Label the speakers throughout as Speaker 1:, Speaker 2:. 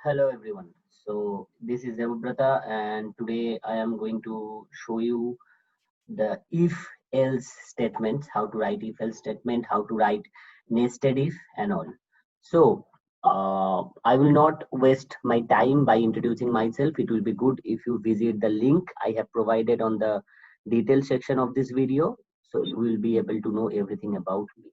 Speaker 1: Hello everyone. So this is Devabrata and today I am going to show you the if else statements, how to write if else statement, how to write nested if and all. So I will not waste my time by introducing myself. It will be good if you visit the link I have provided on the detail section of this video. So you will be able to know everything about me.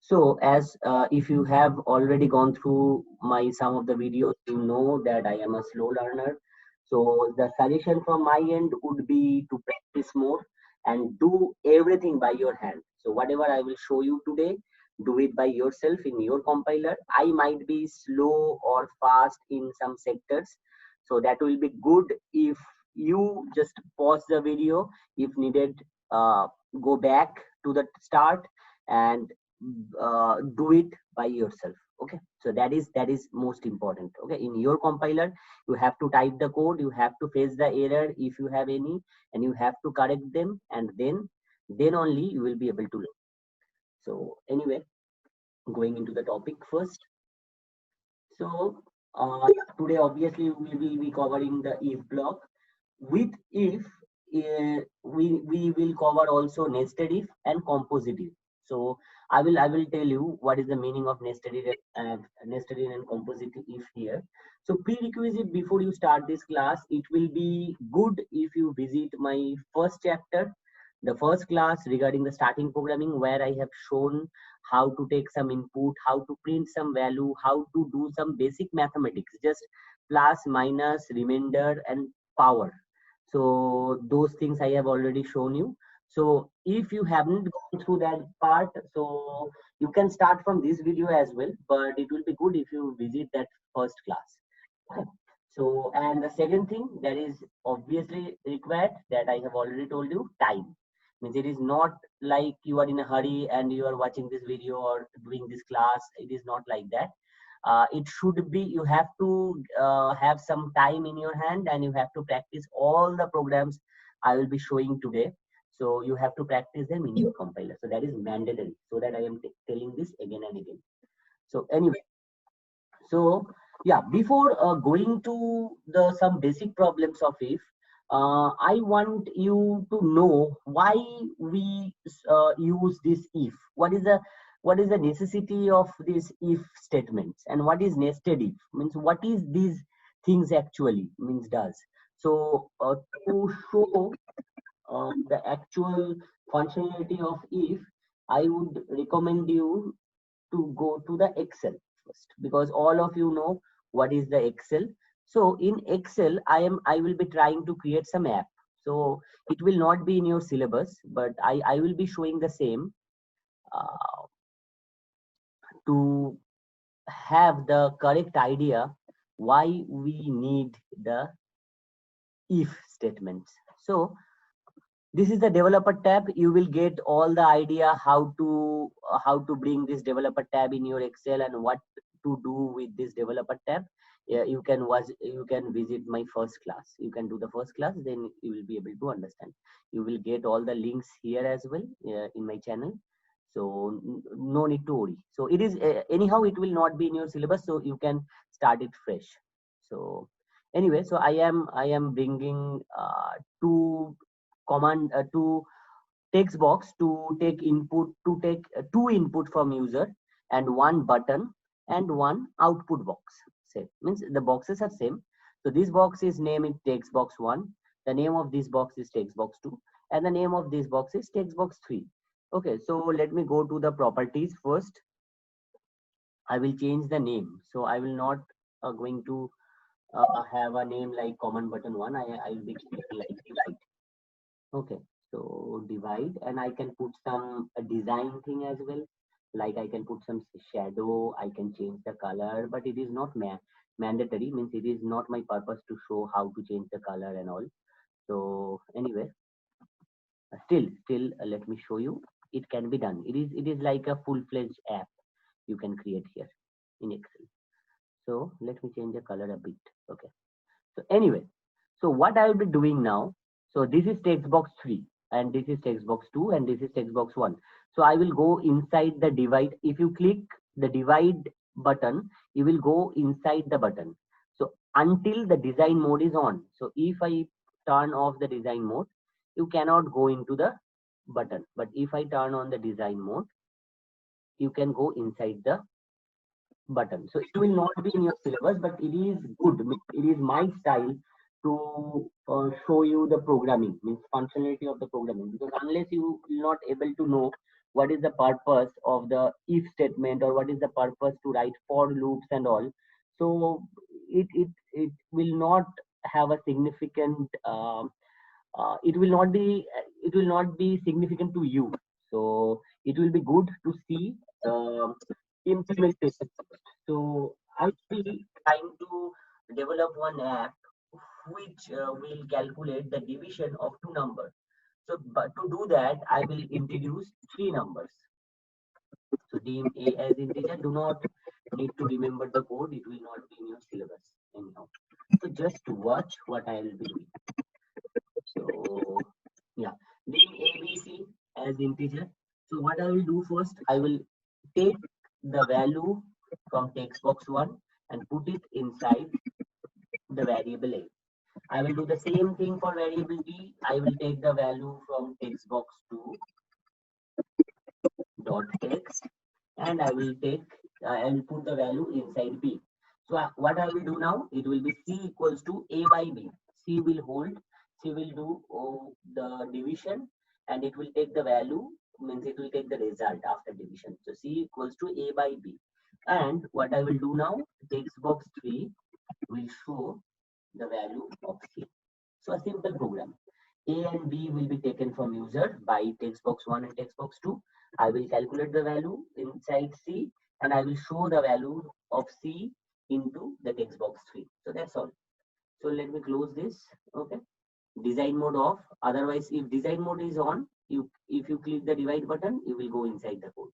Speaker 1: So as if you have already gone through my some of the videos, you know that I am a slow learner. So the suggestion from my end would be to practice more and do everything by your hand. So whatever I will show you today, do it by yourself in your compiler. I might be slow or fast in some sectors. So that will be good if you just pause the video. If needed, go back to the start and do it by yourself. Okay, so that is most important. Okay, in your compiler you have to type the code, you have to face the error if you have any, and you have to correct them, and then only you will be able to learn. So anyway, going into the topic first. So today obviously we will be covering the if block. With if, we will cover also nested if and composite if. So I will tell you what is the meaning of nested if and composite if here. So prerequisite before you start this class, it will be good if you visit my first chapter, the first class regarding the starting programming, where I have shown how to take some input, how to print some value, how to do some basic mathematics, just plus, minus, remainder, and power. So those things I have already shown you. So if you haven't gone through that part, so you can start from this video as well, but it will be good if you visit that first class. Okay. So, and the second thing that is obviously required, that I have already told you, time. Means it is not like you are in a hurry and you are watching this video or doing this class. It is not like that. It should be, you have to have some time in your hand, and you have to practice all the programs I will be showing today. So you have to practice them in your compiler. So that is mandatory. So that I am telling this again and again. So anyway, so yeah, before going to the some basic problems of if, I want you to know why we use this if. What is the necessity of these if statements, and what is nested if? Means what is these things actually means does. So to show the actual functionality of if, I would recommend you to go to the Excel first, because all of you know what is the Excel. So in Excel, I will be trying to create some app. So it will not be in your syllabus, but I will be showing the same uh, to have the correct idea why we need the if statements. So this is the developer tab. You will get all the idea how to bring this developer tab in your Excel and what to do with this developer tab. Yeah, you can visit my first class. You can do the first class, then you will be able to understand. You will get all the links here as well in my channel. So no need to worry. So it is anyhow, it will not be in your syllabus, so you can start it fresh. So anyway, so I am bringing two command to text box to take input, to take two input from user, and one button and one output box. Same means the boxes are same. So this box is named text box 1, the name of this box is text box 2, and the name of this box is text box 3. Okay, so let me go to the properties first. I will change the name. So I will not going to have a name like command button 1. I will be keeping like divide. Okay, so divide, and I can put some design thing as well. Like I can put some shadow, I can change the color, but it is not mandatory. Means it is not my purpose to show how to change the color and all. So anyway, still, let me show you. It can be done. It is like a full-fledged app you can create here in Excel. So let me change the color a bit. Okay. So anyway, so what I will be doing now, so this is text box 3, and this is text box 2, and this is text box 1. So I will go inside the divide. If you click the divide button, you will go inside the button. until the design mode is on. So if I turn off the design mode, you cannot go into the button. But if I turn on the design mode, you can go inside the button. So it will not be in your syllabus, but it is good. It is my style to show you the programming, means functionality of the programming. Because unless you will not able to know what is the purpose of the if statement, or what is the purpose to write for loops and all, so it will not have a significant. It will not be significant to you. So it will be good to see the implementation. So I will be trying to develop one app which will calculate the division of two numbers. So, but to do that, I will introduce three numbers. So dim a as integer. Do not need to remember the code. It will not be in your syllabus anyhow. So just watch what I will be doing. So yeah, dim ABC as integer. So what I will do first, I will take the value from text box 1 and put it inside the variable a. I will do the same thing for variable b. I will take the value from text box 2 dot text, and I will take and put the value inside b. So what I will do now, it will be c equals to a by b. C will hold, c will do the division, and it will take the value, means it will take the result after division. So c equals to a by b. And what I will do now, text box 3 will show the value of c. So a simple program. A and B will be taken from user by text box 1 and text box 2. I will calculate the value inside C, and I will show the value of C into the text box 3. So that's all. So let me close this. Okay. Design mode off. Otherwise, if design mode is on, if you click the divide button, you will go inside the code.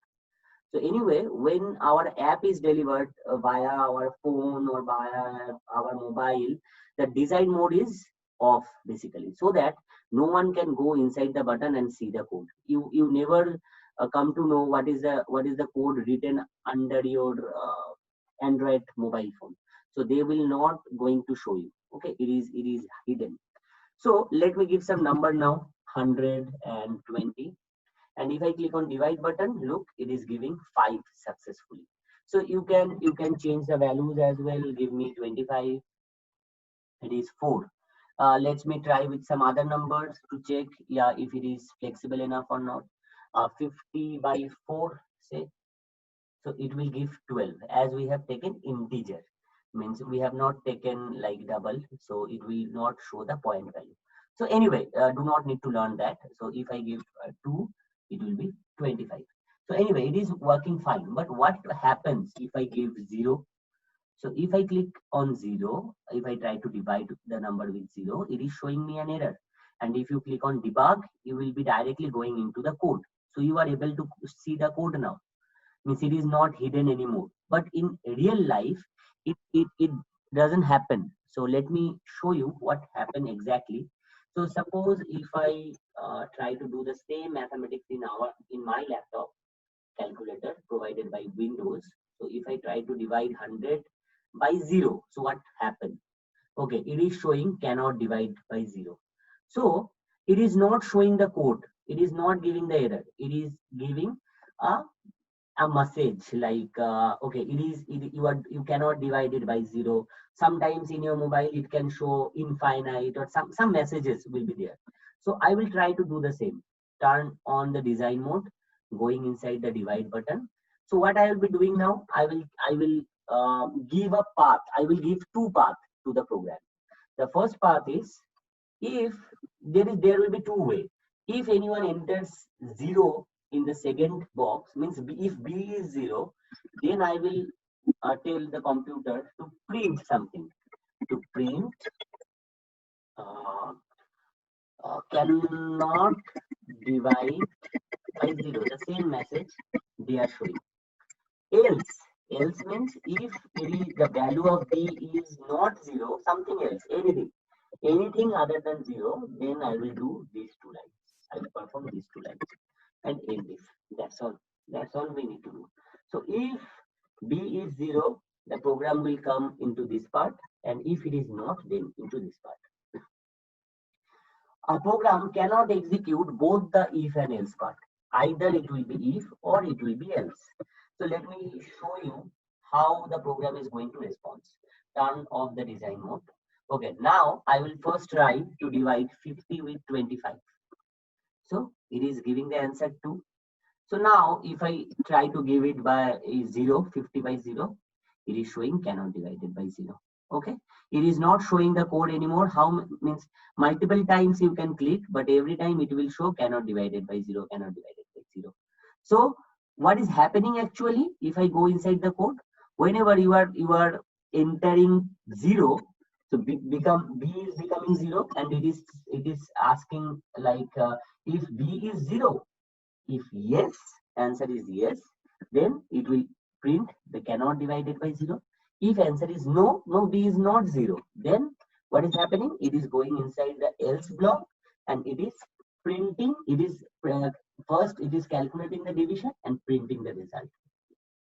Speaker 1: So anyway, when our app is delivered via our phone or via our mobile, the design mode is off basically, so that no one can go inside the button and see the code. You never come to know what is the code written under your Android mobile phone. So they will not going to show you. Okay, it is hidden. So let me give some number now. 120. And if I click on divide button, look, it is giving 5 successfully. So you can change the values as well. Give me 25. It is 4. Let me try with some other numbers to check, yeah, if it is flexible enough or not. 50 by 4, say. So it will give 12, as we have taken integer. Means we have not taken like double, so it will not show the point value. So anyway, do not need to learn that. So if I give 2, it will be 25. So anyway, it is working fine. But what happens if I give 0? So if I click on 0, if I try to divide the number with 0, it is showing me an error. And if you click on debug, you will be directly going into the code. So you are able to see the code now. Means it is not hidden anymore. But in real life, it doesn't happen. So let me show you what happened exactly. So suppose if I try to do the same mathematics in my laptop calculator provided by Windows. So if I try to divide 100 by 0, so what happened? Okay, it is showing cannot divide by 0. So it is not showing the code. It is not giving the error. It is giving a message like okay, you cannot divide it by 0. Sometimes in your mobile it can show infinite, or some messages will be there. So I will try to do the same. Turn on the design mode, going inside the divide button. So what I will be doing now, I will give a path. I will give two paths to the program. The first path is, if there will be two way. If anyone enters 0 in the second box, means if b is 0, then I will tell the computer to print something. To print uh, cannot divide by 0. The same message they are showing. Else means if the value of b is not 0, something else, anything other than 0, then I will do these two lines. I will perform these two lines and end this. That's all. That's all we need to do. So if b is 0, the program will come into this part, and if it is not, then into this part. A program cannot execute both the if and else part. Either it will be if or it will be else. So let me show you how the program is going to respond. Turn off the design mode. Okay, now I will first try to divide 50 with 25. So it is giving the answer 2. So now if I try to give it by 0, 50 by 0, it is showing cannot divide it by 0. Okay, it is not showing the code anymore. How means multiple times you can click, but every time it will show cannot divide it by 0, cannot divide it by 0. So what is happening actually, if I go inside the code, whenever you are entering 0, so b is becoming 0, and it is asking like if b is 0, if yes, answer is yes, then it will print the cannot divided by 0. If answer is no, no, b is not 0, then what is happening? It is going inside the else block, and it is printing, it is first it is calculating the division and printing the result.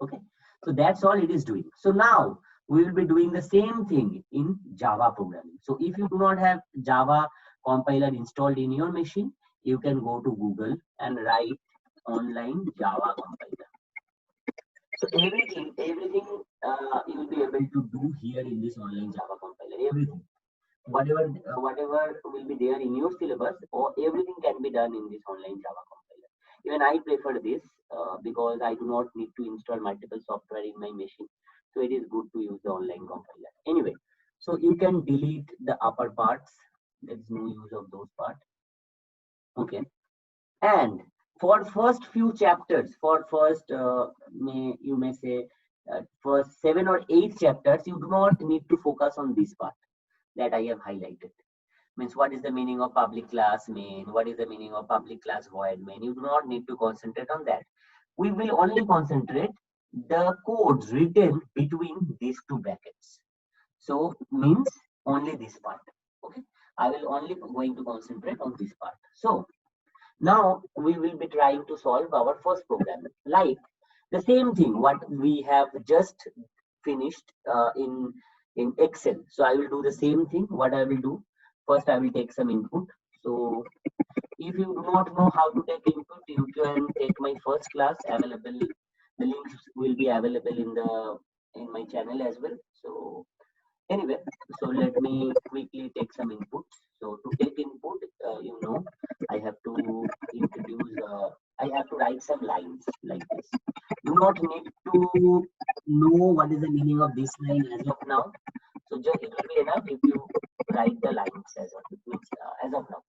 Speaker 1: Okay, so that's all it is doing. So now we will be doing the same thing in Java programming. So if you do not have Java compiler installed in your machine, you can go to Google and write online Java compiler. So everything you will be able to do here in this online Java compiler. Everything, whatever will be there in your syllabus, or everything can be done in this online Java compiler. Even I prefer this because I do not need to install multiple software in my machine. So it is good to use the online compiler. Anyway, so you can delete the upper parts. There is no use of those parts. Okay. And for first few chapters, for first you may say first 7 or 8 chapters, you do not need to focus on this part that I have highlighted. Means what is the meaning of public class main, what is the meaning of public class void main. You do not need to concentrate on that. We will only concentrate the codes written between these two brackets. So means only this part. Okay, I will only going to concentrate on this part. So now we will be trying to solve our first program, like the same thing what we have just finished in Excel. So I will do the same thing. What I will do, first I will take some input. So if you do not know how to take input, you can take my first class available. The links will be available in my channel as well. So anyway, so let me quickly take some input. So to take input, I have to introduce, I have to write some lines like this. Do not need to know what is the meaning of this line as of now. So just it will be enough if you write the lines as of now.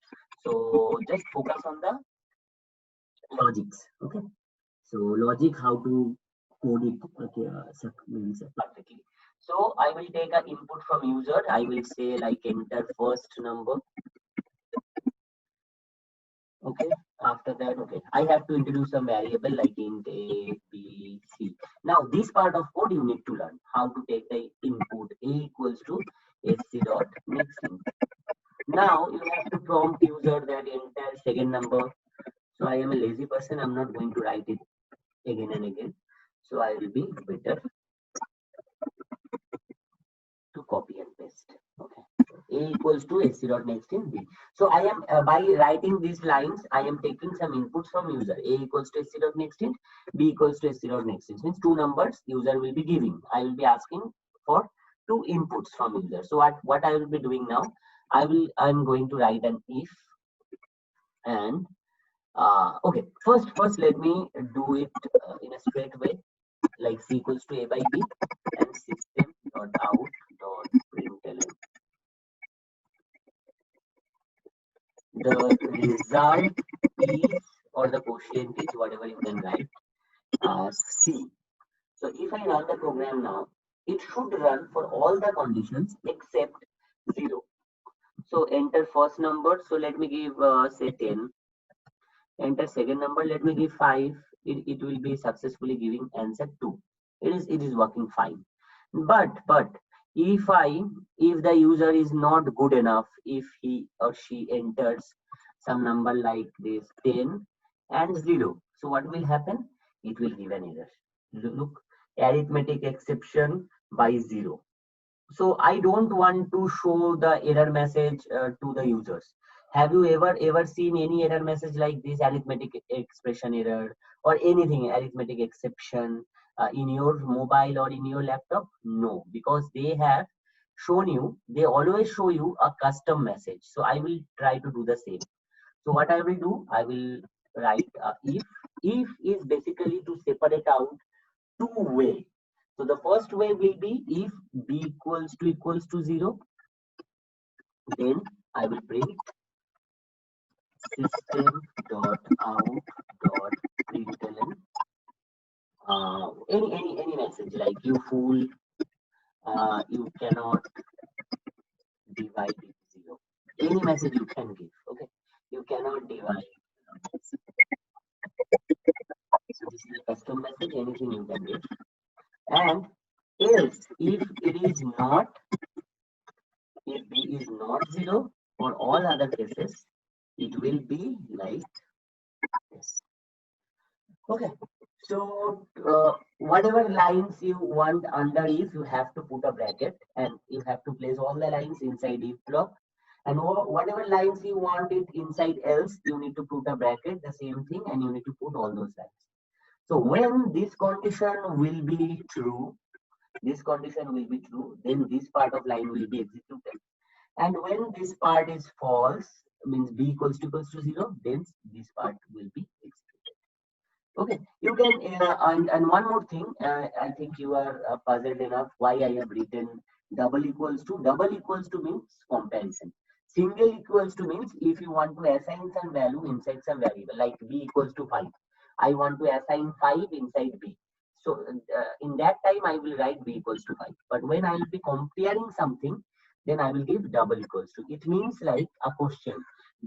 Speaker 1: So just focus on the logics. Okay. So logic, how to code it. Okay, means perfectly. So I will take an input from user. I will say like enter first number. Okay. After that, okay, I have to introduce some variable like int a, b, c. Now this part of code you need to learn how to take the input a equals to sc dot next int. Now you have to prompt user that enter second number. So I am a lazy person. I'm not going to write it again and again. So I will be better to copy and paste. Okay. A equals to sc dot next in b. So I am by writing these lines, I am taking some inputs from user. A equals to sc dot next int, b equals to sc dot next int. Means two numbers user will be giving. I will be asking for two inputs from user. So what I will be doing now, I'm going to write an if, and okay, first let me do it in a straight way, like c equals to a by b, and system dot out dot println. The result is, or the quotient is, whatever you can write, c. So if I run the program now, it should run for all the conditions except 0. So enter first number. So let me give say 10. Enter second number. Let me give 5. It will be successfully giving answer 2. It is working fine. But if the user is not good enough, if he or she enters some number like this 10 and 0, so what will happen? It will give an error. Look, arithmetic exception by 0. So I don't want to show the error message to the users. Have you ever seen any error message like this, arithmetic expression error or anything arithmetic exception in your mobile or in your laptop? No, because they have shown you, they always show you a custom message. So I will try to do the same. So what I will do, I will write if. If is basically to separate out two way. So the first way will be if b equals to 0, then I will print system dot out dot println any message like you fool, you cannot divide with 0. Any message you can give. Okay, you cannot divide. So this is a custom message. Anything you can give. And else, if it is not, if b is not 0, for all other cases, it will be like this. Okay. So whatever lines you want under if, you have to put a bracket and you have to place all the lines inside if block. And whatever lines you want it inside else, you need to put a bracket, the same thing, and you need to put all those lines. So when this condition will be true, then this part of line will be executed. And when this part is false, means b equals to 0, then this part will be executed. Okay, you can, and one more thing, I think you are puzzled enough why I have written double equals to. Double equals to means comparison. Single equals to means if you want to assign some value inside some variable, like b equals to 5. I want to assign 5 inside b. So in that time, I will write b equals to 5. But when I will be comparing something, then I will give double equals to. It means like a question,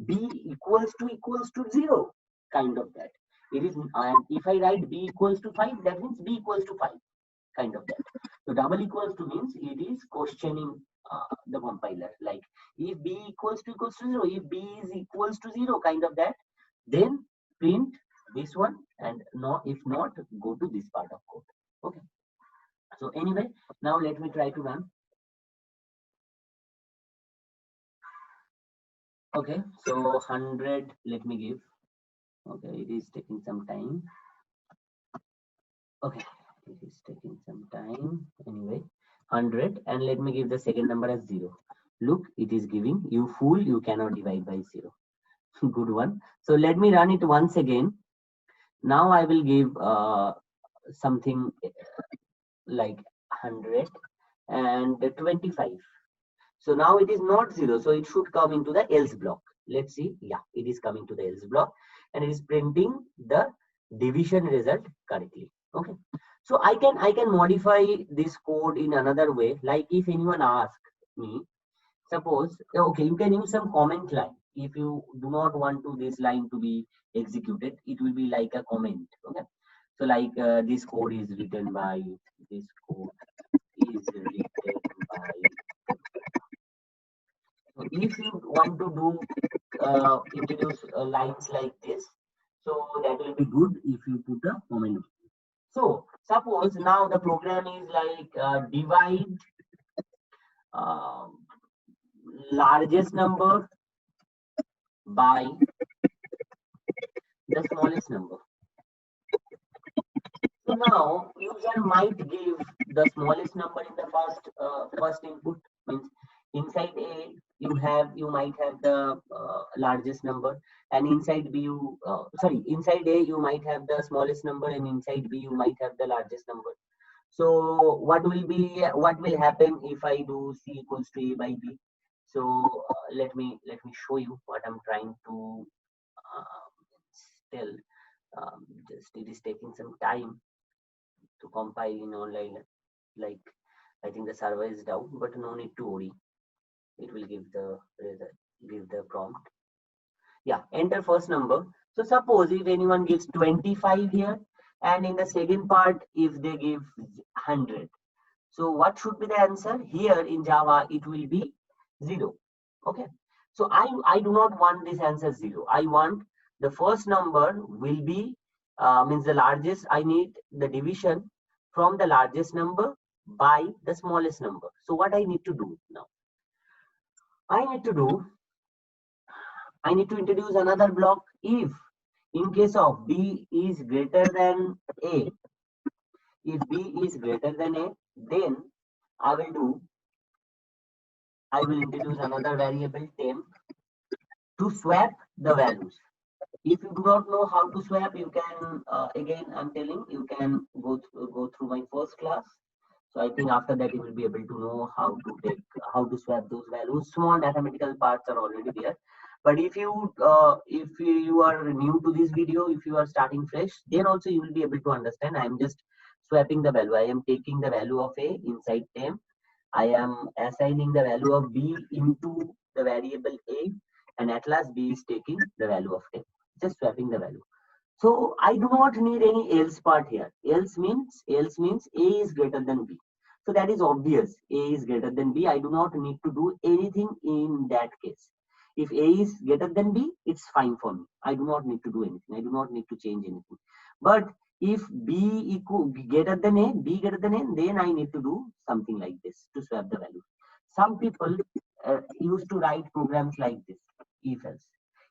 Speaker 1: b equals to 0, kind of that. It is, and if I write b equals to 5, that means b equals to 5, kind of that. So double equals to means it is questioning the compiler, like if b equals to 0, if b is equals to 0, kind of that, then print this one, and no, if not, go to this part of code. Okay. So anyway, now let me try to run. Okay, so 100, let me give. Okay, it is taking some time. Okay, it is taking some time. Anyway, 100, and let me give the second number as 0. Look, it is giving, you fool, you cannot divide by 0. Good one. So let me run it once again. Now I will give something like 100 and 25. So now it is not 0, so it should come into the else block. Let's see. Yeah, it is coming to the else block, and it is printing the division result correctly. Okay. So I can modify this code in another way. Like if anyone asks me, suppose, okay, you can use some comment line. If you do not want to this line to be executed, it will be like a comment. Okay. So like this code is written by, this code is written by. So if you want to do introduce lines like this, so that will be good if you put a comment. So suppose now the program is like divide largest number by the smallest number. So now user might give the smallest number in the first input, means inside A you might have the largest number, and inside B inside A you might have the smallest number, and inside B you might have the largest number. So what will happen if I do C equals to A by B? So let me show you what I'm trying to tell. Just it is taking some time to compile in online. Like I think the server is down, but no need to worry. It will give the result, give the prompt. Yeah, enter first number. So suppose if anyone gives 25 here, and in the second part if they give 100. So what should be the answer? Here in Java it will be 0. Okay. So I do not want this answer 0. I want the first number will be means the largest. I need the division from the largest number by the smallest number. So what I need to do now? I need to introduce another block. If in case of B is greater than A, if B is greater than A, then I will introduce another variable temp to swap the values. If you do not know how to swap, you can again I'm telling you can go through my first class. So I think after that you will be able to know how to swap those values. Small mathematical parts are already there. But if you are new to this video, if you are starting fresh, then also you will be able to understand. I am just swapping the value. I am taking the value of A inside temp. I am assigning the value of B into the variable A, and at last B is taking the value of temp. Just swapping the value. So I do not need any else part here. Else means A is greater than B. So that is obvious. A is greater than B. I do not need to do anything in that case. If A is greater than B, it's fine for me. I do not need to do anything. I do not need to change anything. But if B greater than A, B greater than A, then I need to do something like this to swap the value. Some people used to write programs like this, if else.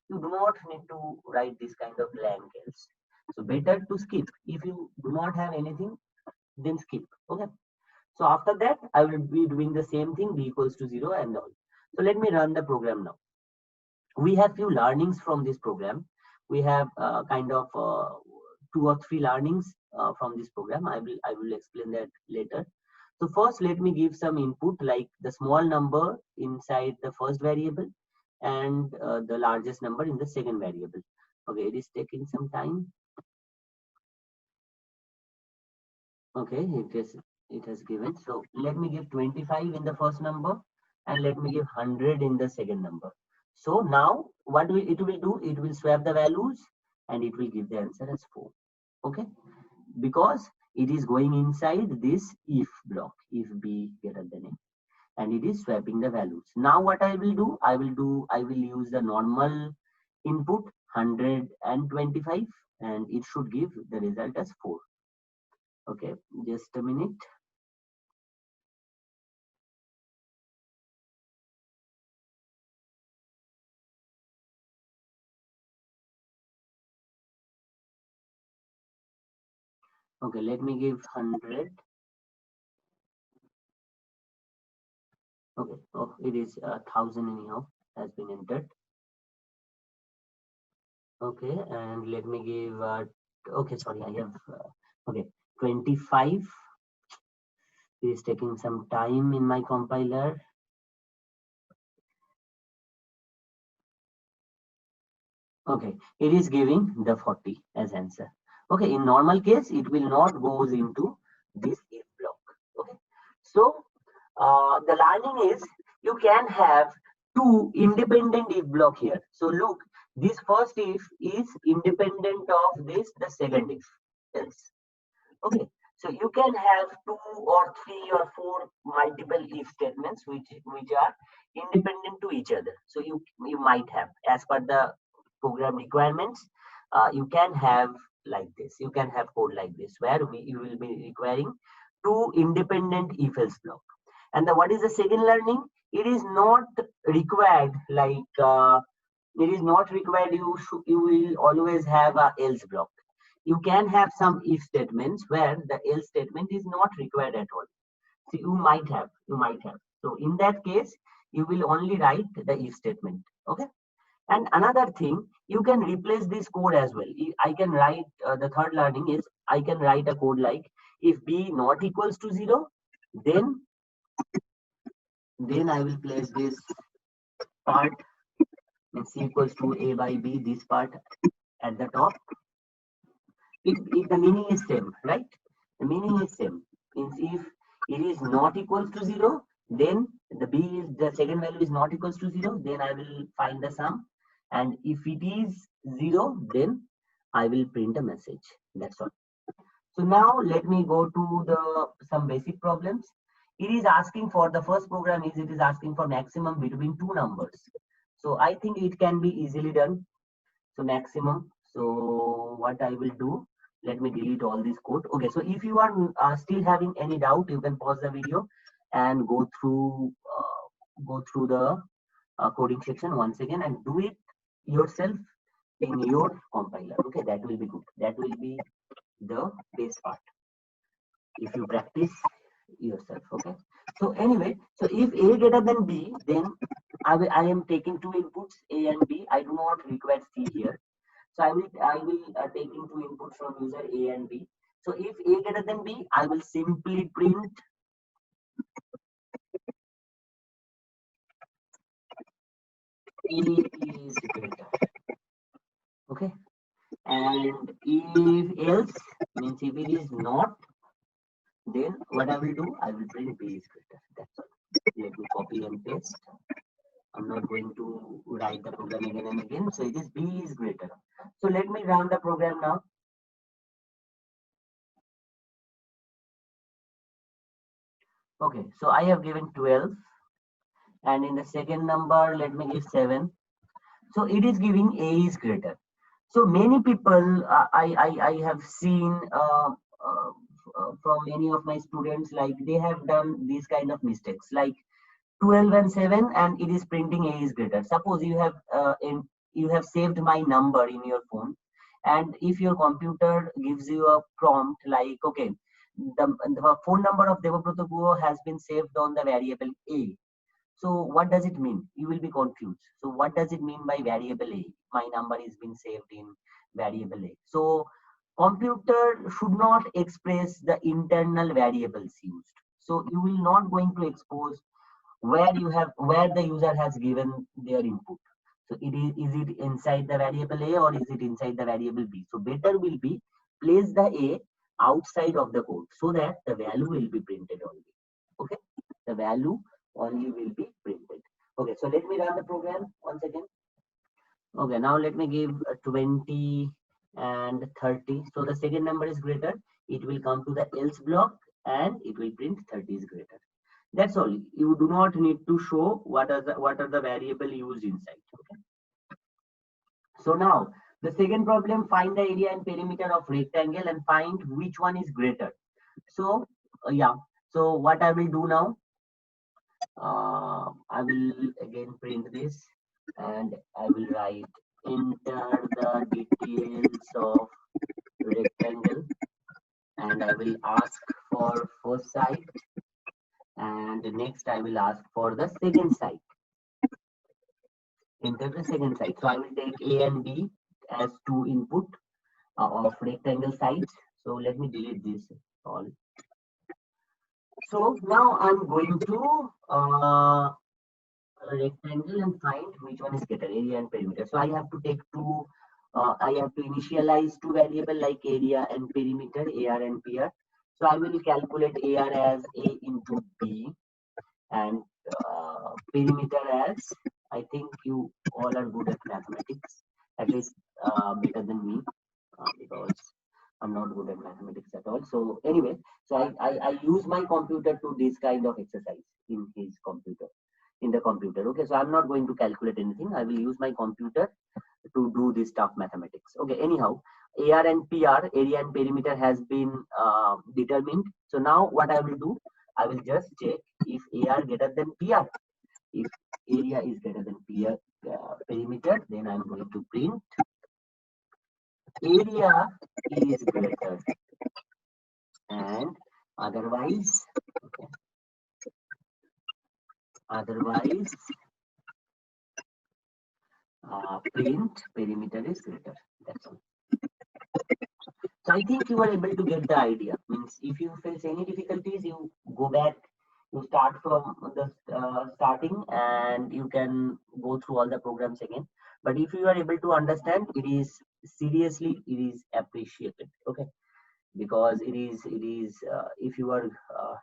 Speaker 1: You do not need to write this kind of blank else. So better to skip. If you do not have anything, then skip. Okay. So after that, I will be doing the same thing, b equals to 0 and all. So let me run the program now. We have few learnings from this program. We have kind of 2 or 3 learnings from this program. I will explain that later. So first, let me give some input like the small number inside the first variable and the largest number in the second variable. Okay, it is taking some time. Okay, it has given. So let me give 25 in the first number and let me give 100 in the second number. So now what it will do? It will swap the values and it will give the answer as 4. Okay, because it is going inside this if block, if B greater than A, and it is swapping the values. Now what I will do? I will use the normal input 125 and it should give the result as 4. Okay, just a minute. Okay, let me give 100. Okay, oh, it is 1000 anyhow has been entered. Okay, and let me give okay, sorry, I have okay, 25. It is taking some time in my compiler. Okay, it is giving the 40 as answer. Okay, in normal case, it will not goes into this if block. Okay, so the learning is you can have 2 independent if block here. So look, this first if is independent of this, the second if else. Okay, so you can have 2 or 3 or 4 multiple if statements which are independent to each other. So you might have, as per the program requirements, you can have like this. You can have code like this where you will be requiring 2 independent if else block. And what is the second learning? It is not required like it is not required you will always have a else block. You can have some if statements where the else statement is not required at all. So you might have. So in that case, you will only write the if statement. Okay. And another thing, you can replace this code as well. I can write the third learning is I can write a code like if b not equals to 0, then I will place this part means c equals to a by b, this part at the top. If the meaning is same, right? The meaning is same. Means if it is not equals to 0, then the second value is not equals to 0, then I will find the sum. And if it is 0, then I will print a message. That's all. So now let me go to some basic problems. It is asking for the first program it is asking for maximum between 2 numbers. So I think it can be easily done. So maximum. So what I will do, let me delete all this code. Okay, so if you are still having any doubt, you can pause the video and go through the coding section once again and do it yourself in your compiler. Okay, that will be good. That will be the best part if you practice yourself. Okay, so anyway, so if a greater than b, then I am taking two inputs, a and b. I do not require c here, so I will taking two inputs from user a and b. So if a greater than b, I will simply print a is greater. Okay, and if else, means if it is not, then what I will do, I will print b is greater. That's all. Let me copy and paste. I'm not going to write the program again and again. So it is b is greater. So let me run the program now. Okay, so I have given 12, and in the second number, let me give 7. So it is giving a is greater. So many people I have seen from many of my students, like they have done these kind of mistakes, like 12 and 7, and it is printing a is greater. Suppose you have saved my number in your phone, and if your computer gives you a prompt like, okay, the phone number of Debabrata Guha has been saved on the variable a. So what does it mean? You will be confused. So what does it mean by variable a? My number is being saved in variable a. So computer should not express the internal variables used. So you will not going to expose where the user has given their input. So is it inside the variable a or is it inside the variable b? So better will be place the a outside of the code so that the value will be printed only. Okay, the value only will be printed. Okay, so let me run the program once again. Okay, now let me give 20 and 30. So the second number is greater. It will come to the else block and it will print 30 is greater. That's all. You do not need to show what are the variable used inside. Okay. So now the second problem, find the area and perimeter of rectangle and find which one is greater. So yeah. So what I will do now, I will again print this and I will write enter the details of rectangle, and I will ask for first side, and next I will ask for the second side. Enter the second side. So I will take a and b as two input of rectangle sides. So let me delete this all. So now I'm going to rectangle and find which one is greater, area and perimeter. So I have to take two, I have to initialize two variable like area and perimeter, AR and PR. So I will calculate AR as A into B and perimeter as, I think you all are good at mathematics, at least better than me, because I'm not good at mathematics at all. So anyway, so I use my computer to this kind of exercise in his computer, in the computer. Okay, so I'm not going to calculate anything. I will use my computer to do this tough mathematics. Okay, anyhow, AR and PR, area and perimeter, has been determined. So now what I will do, I will just check if AR greater than PR. If area is greater than PR, perimeter, then I'm going to print area is greater, and otherwise, okay, otherwise print perimeter is greater. That's all. So I think you are able to get the idea. Means if you face any difficulties, you go back, you start from the starting, and you can go through all the programs again. But if you are able to understand, it is seriously, it is appreciated. Okay, because it is if you are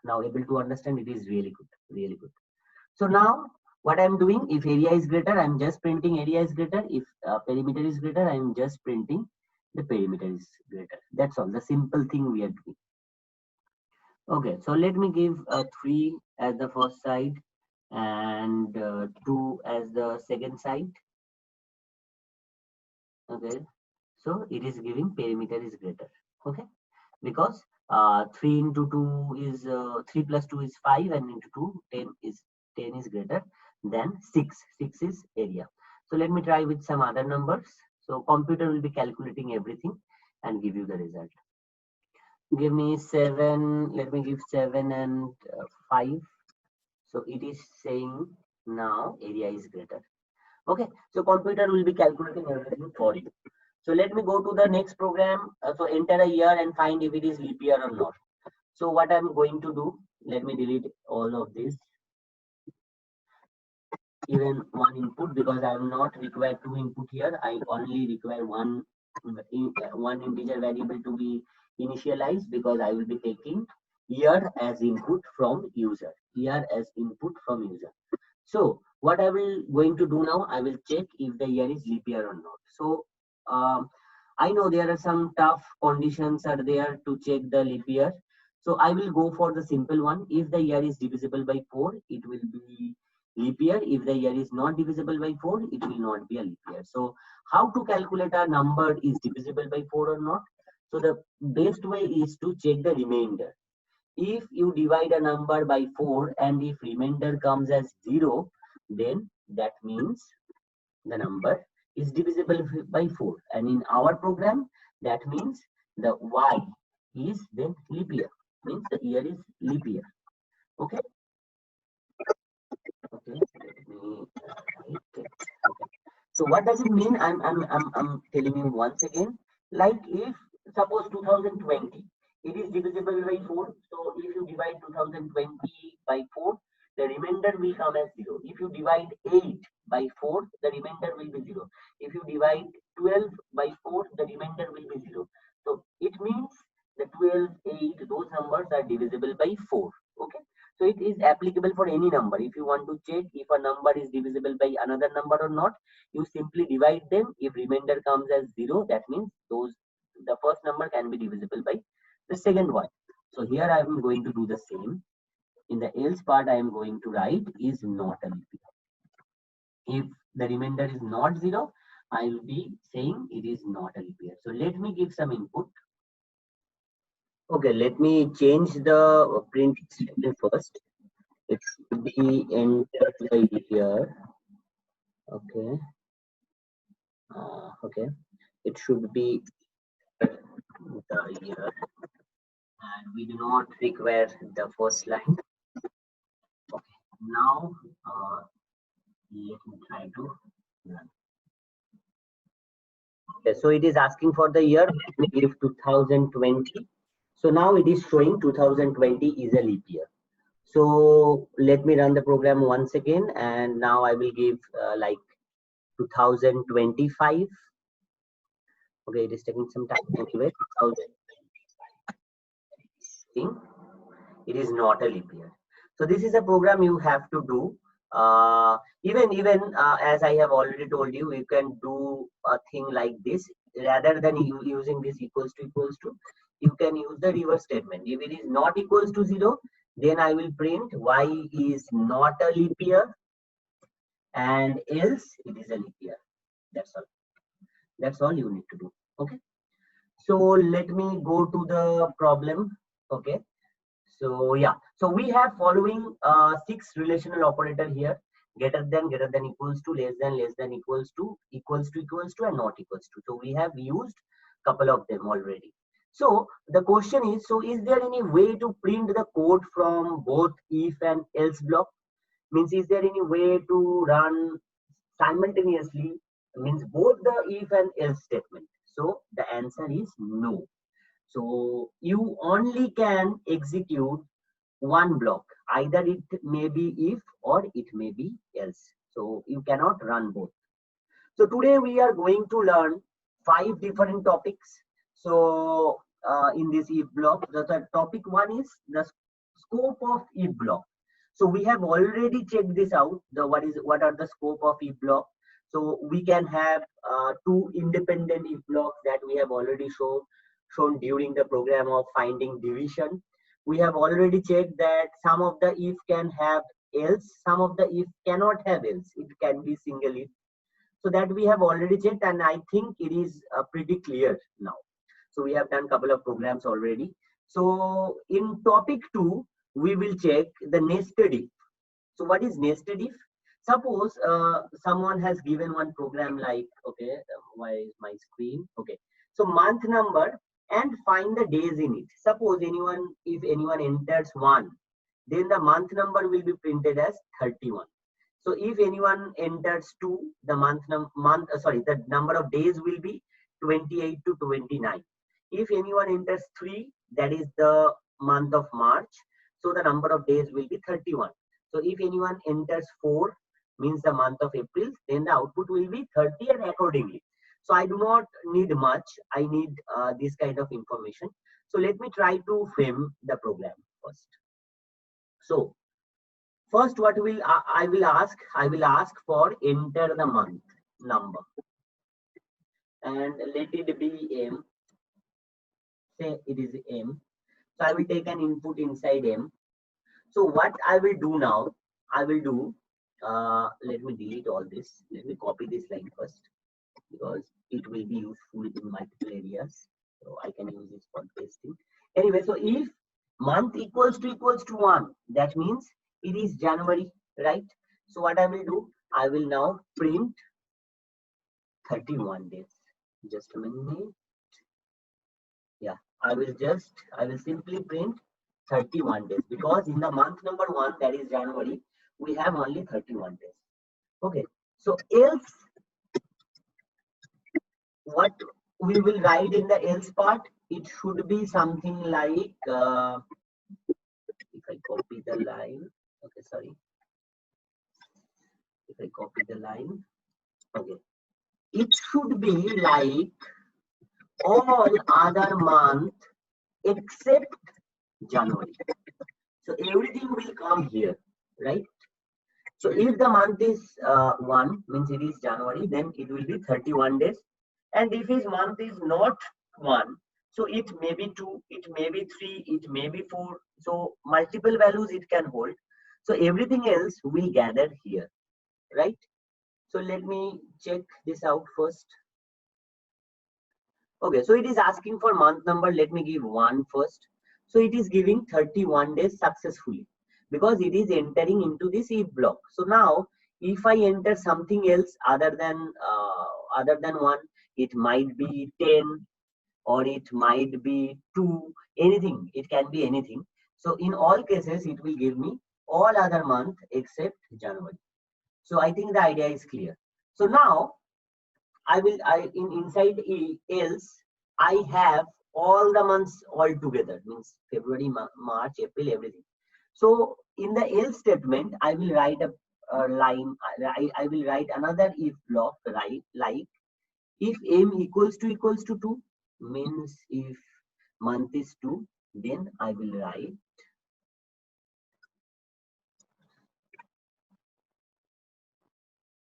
Speaker 1: now able to understand, it is really good, really good. So now what I'm doing, if area is greater, I'm just printing area is greater. If perimeter is greater, I'm just printing the perimeter is greater. That's all, the simple thing we are doing. Okay, so let me give 3 as the first side and 2 as the second side. Okay, so it is giving perimeter is greater. Okay, because 3 into 2 is 3 plus 2 is 5, and into 2 10 is greater than 6. 6 is area. So let me try with some other numbers. So computer will be calculating everything and give you the result. Give me 7. Let me give 7 and 5. So it is saying now area is greater. Okay, so computer will be calculating everything for you. So let me go to the next program. So enter a year and find if it is leap year or not. So what I'm going to do, let me delete all of this, even one input, because I'm not required two input here. I only require one integer variable to be initialized, because I will be taking year as input from user. Year as input from user. So what I will going to do now, I will check if the year is leap year or not. So I know there are some tough conditions are there to check the leap year. So I will go for the simple one. If the year is divisible by 4, it will be leap year. If the year is not divisible by 4, it will not be a leap year. So how to calculate a number is divisible by 4 or not? So the best way is to check the remainder. If you divide a number by 4 and if remainder comes as 0, then that means the number is divisible by 4. And in our program, that means the y is then leap year. Means the year is leap year. Okay. Okay. Let me write it. Okay. So what does it mean? I'm telling you once again. Like if suppose 2020, it is divisible by 4. So if you divide 2020 by 4, the remainder will come as 0. If you divide 8 by 4, the remainder will be 0. If you divide 12 by 4, the remainder will be 0. So it means the 12, 8, those numbers are divisible by 4. Okay. So it is applicable for any number. If you want to check if a number is divisible by another number or not, you simply divide them. If remainder comes as 0, that means the first number can be divisible by the second one. So here I am going to do the same. In the else part, I am going to write is not a leap year. If the remainder is not 0, I will be saying it is not a leap year. So let me give some input. Okay, let me change the print statement first. It should be entered the year. Okay. Okay. It should be the year, and we do not require the first line. Okay. Now, let me try to run. Okay, so it is asking for the year. Let me give 2020. So now it is showing 2020 is a leap year. So let me run the program once again, and now I will give like 2025. Okay, it is taking some time. Anyway, 2025. It is not a leap year. So this is a program you have to do. Even as I have already told you, you can do a thing like this. Rather than you using this equals to, you can use the reverse statement. If it is not equals to 0, then I will print y is not a leap year, and else it is a leap year. That's all. That's all you need to do. Okay. So let me go to the problem. Okay. So yeah, so we have following 6 relational operator here: greater than, equals to, less than, equals to, and not equals to. So we have used couple of them already. So the question is, so is there any way to print the code from both if and else block? Means, is there any way to run simultaneously, means both the if and else statement? So the answer is no. So you only can execute one block. Either it may be if or it may be else. So you cannot run both. So today we are going to learn 5 different topics. So in this if block, the topic 1 is the scope of if block. So we have already checked this out. What are the scope of if block? So we can have 2 independent if blocks that we have already shown during the program of finding division. We have already checked that some of the if can have else, some of the if cannot have else. It can be single if. So that we have already checked, and I think it is pretty clear now. So we have done couple of programs already. So in topic 2, we will check the nested if. So what is nested if? Suppose someone has given one program like, okay, why is my screen? Okay. So month number and find the days in it. Suppose if anyone enters 1, then the month number will be printed as 31. So if anyone enters 2, the the number of days will be 28 to 29. If anyone enters 3, that is the month of March, so the number of days will be 31. So if anyone enters 4, means the month of April, then the output will be 30 and accordingly. So I do not need much. I need this kind of information. So let me try to frame the program first. So first, what will I will ask? I will ask for enter the month number and let it be M. Say it is M. So I will take an input inside M. So what I will do now? I will do. Let me delete all this. Let me copy this line first because it will be useful in multiple areas. So I can use this for pasting. Anyway, so if month equals to 1, that means it is January, right? So what I will do, I will now print 31 days. Just a minute. Yeah, I will simply print 31 days because in the month number 1, that is January, we have only 31 days. Okay, so else, what we will write in the else part, it should be something like, if I copy the line, okay, sorry. If I copy the line, okay, it should be like all other month except January. So everything will come here, right? So if the month is 1, means it is January, then it will be 31 days. And if his month is not 1, so it may be 2, it may be 3, it may be 4. So multiple values it can hold. So everything else will gather here, right? So let me check this out first. Okay, so it is asking for month number. Let me give 1 first. So it is giving 31 days successfully because it is entering into this if block. So now if I enter something else other than 1, it might be 10 or it might be 2, anything. It can be anything. So in all cases, it will give me all other month except January. So I think the idea is clear. So now inside else, I have all the months all together, means February, March, April, everything. So in the else statement, I will write a line. I will write another if block, right? Like if M equals to 2, means if month is 2, then I will write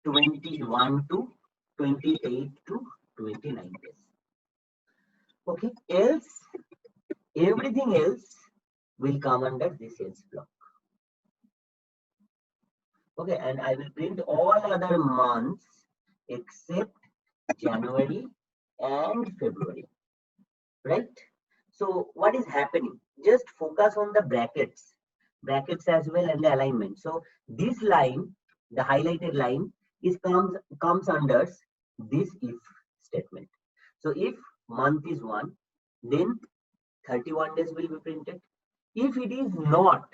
Speaker 1: 21 to 28 to 29 days. Okay, else everything else will come under this else block. Okay, and I will print all other months except January and February, right? So what is happening? Just focus on the brackets as well and the alignment. So this line, the highlighted line, comes under this if statement. So if month is 1, then 31 days will be printed. If it is not,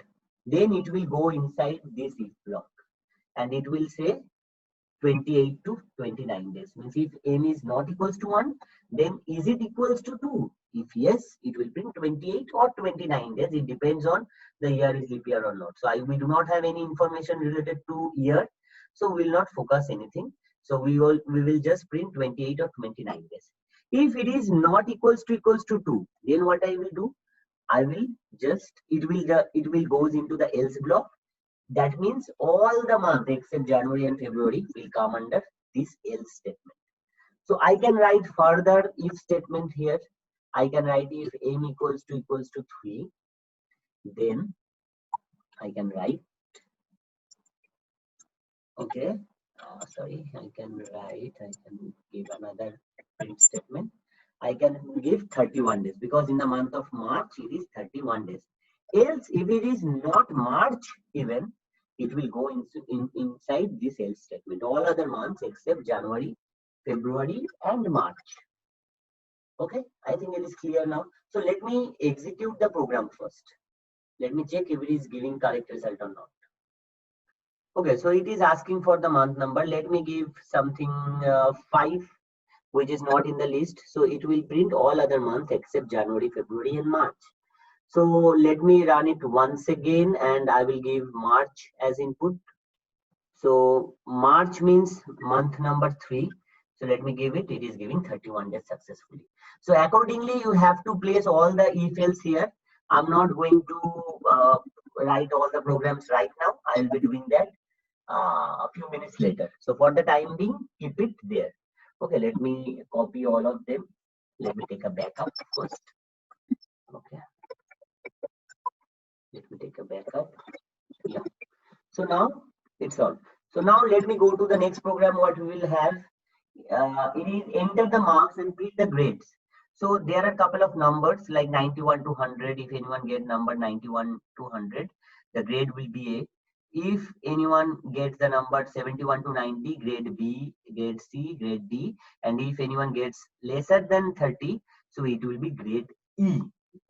Speaker 1: then it will go inside this if block and it will say 28 to 29 days. Means if M is not equals to 1, then is it equals to 2? If yes, it will print 28 or 29 days. It depends on the year is leap year or not. So we do not have any information related to year. So we will not focus anything. So we will just print 28 or 29 days. If it is not equals to 2, then what I will do? I will just it will goes into the else block. That means all the month except January and February will come under this else statement. So I can write further if statement here. I can write if M equals to 3, then I can write, okay, sorry, I can give another print statement. I can give 31 days because in the month of March it is 31 days. Else, if it is not March even, it will go inside this else statement. All other months except January, February, and March. Okay, I think it is clear now. So let me execute the program first. Let me check if it is giving correct result or not. Okay, so it is asking for the month number. Let me give something 5, which is not in the list. So it will print all other months except January, February, and March. So let me run it once again and I will give March as input. So March means month number 3. So let me give it. It is giving 31 days successfully. So accordingly, you have to place all the if else here. I'm not going to write all the programs right now. I'll be doing that a few minutes later. So for the time being, keep it there. Okay, let me copy all of them. Let me take a backup first. Okay, let me take a backup. Yeah. So now it's all. So now let me go to the next program. What we will have, it is enter the marks and print the grades. So there are a couple of numbers like 91 to 100. If anyone get number 91 to 100, the grade will be A. If anyone gets the number 71 to 90, grade B, grade C, grade D. And if anyone gets lesser than 30, so it will be grade E.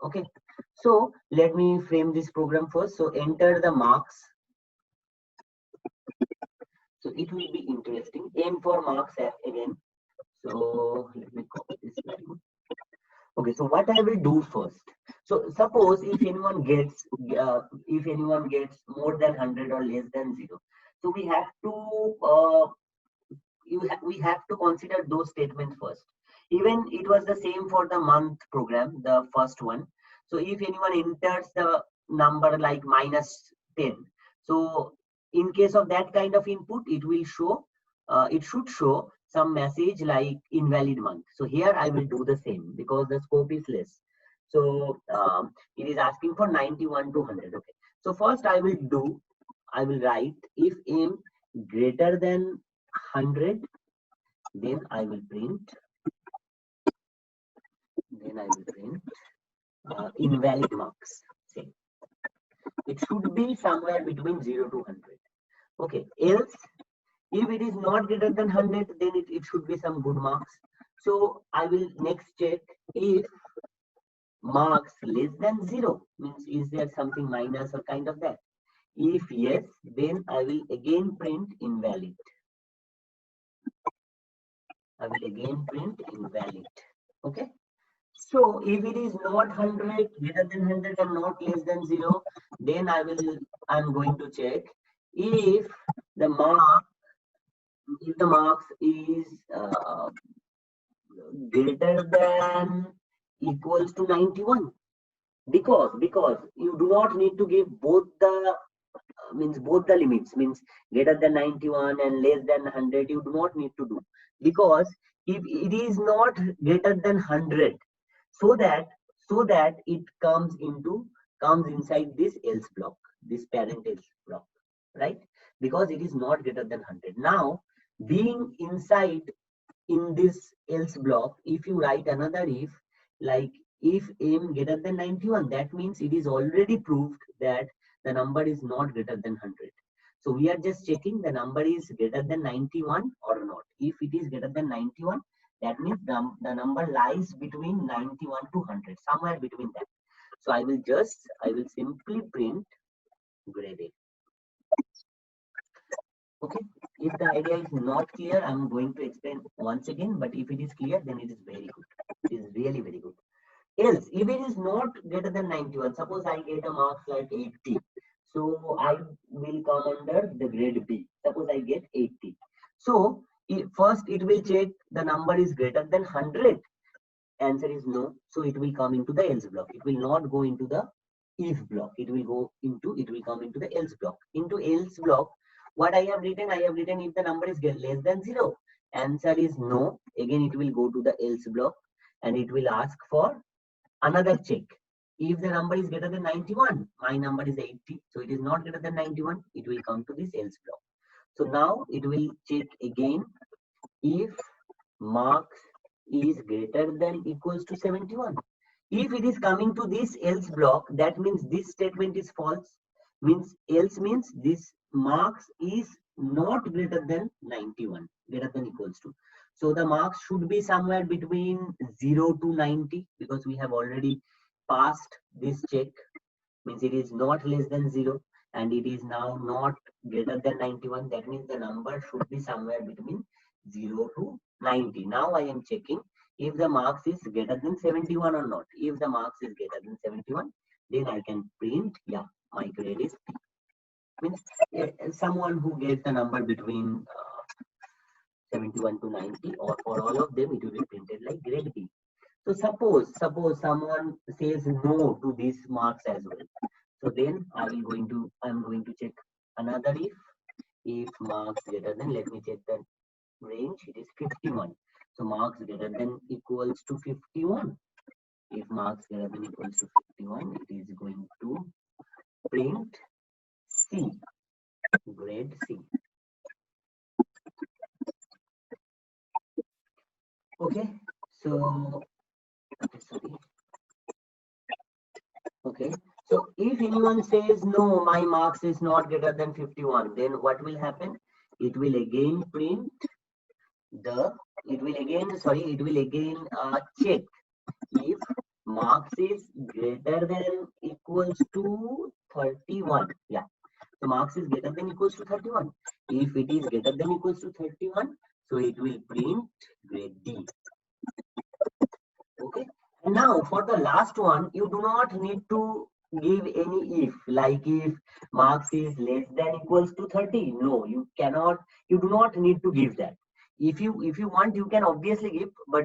Speaker 1: Okay. So let me frame this program first. So enter the marks. So it will be interesting. Aim for marks again. So let me copy this value. Okay, so what I will do first. So suppose if anyone gets more than 100 or less than 0, so we have to we have to consider those statements first. Even it was the same for the month program, the first one. So if anyone enters the number like -10, so in case of that kind of input, it will show, it should show some message like invalid month. So here I will do the same because the scope is less. So it is asking for 91 to 100. Okay. So first I will write if m greater than 100, then I will print invalid marks. Say it should be somewhere between 0 to 100. Okay. Else, if it is not greater than 100, then it should be some good marks. So I will next check if marks less than 0, means is there something minus or kind of that. If yes, then I will again print invalid. I will again print invalid. Okay. So if it is not 100, greater than 100 and not less than 0, then I'm going to check if the marks is greater than equals to 91, because you do not need to give both the both the limits, means greater than 91 and less than 100. You do not need to do, because if it is not greater than 100, so that it comes inside this else block, this parent else block, right? Because it is not greater than 100. Now being inside in this else block, if you write another if, like if m greater than 91, that means it is already proved that the number is not greater than 100. So we are just checking the number is greater than 91 or not. If it is greater than 91, that means the number lies between 91 to 100, somewhere between that. So I will simply print grade A. Okay. If the idea is not clear, I'm going to explain once again, but if it is clear, then it is very good. It is really very good. Else, if it is not greater than 91, suppose I get a marks like 80, so I will come under the grade B. Suppose I get 80. So first it will check the number is greater than 100. Answer is no. So it will come into the else block. It will not go into the if block. It will come into the else block. Into else block, what I have written if the number is less than 0. Answer is no. Again, it will go to the else block and it will ask for another check. If the number is greater than 91, my number is 80, so it is not greater than 91, it will come to this else block. So now it will check again if marks is greater than equals to 71. If it is coming to this else block, that means this statement is false. Means else means this marks is not greater than 91, greater than equals to. So the marks should be somewhere between 0 to 90 because we have already passed this check. Means it is not less than 0 and it is now not greater than 91. That means the number should be somewhere between 0 to 90. Now I am checking if the marks is greater than 71 or not. If the marks is greater than 71, then I can print, yeah, my grade is B. Means someone who gets the number between 71 to 90, or for all of them, it will be printed like grade B. So suppose someone says no to these marks as well. So then I'm going to check another if marks greater than, let me check the range, it is 51. So marks greater than equals to 51. If marks greater than equals to 51, it is going to print C, grade C. Okay, so sorry. Okay, so if anyone says no, my marks is not greater than 51, then what will happen? It will again print the, it will again check if marks is greater than equals to 31. Yeah, so marks is greater than equals to 31. If it is greater than equals to 31, so it will print grade D. Okay, and now for the last one, you do not need to give any if, like if marks is less than equals to 30. No, you cannot, you do not need to give that. If you want, you can obviously give, but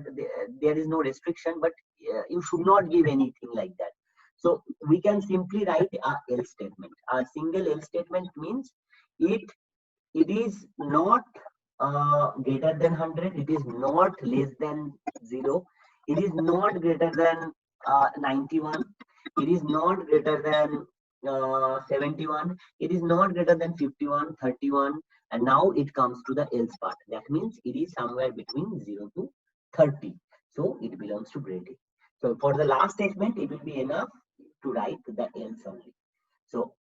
Speaker 1: there is no restriction, but you should not give anything like that. So we can simply write a else statement. A single else statement means it it is not greater than 100, it is not less than 0, it is not greater than 91, it is not greater than 71, it is not greater than 51, 31, and now it comes to the else part. That means it is somewhere between 0 to 30. So it belongs to grade A. So for the last statement, it will be enough to write the else only. So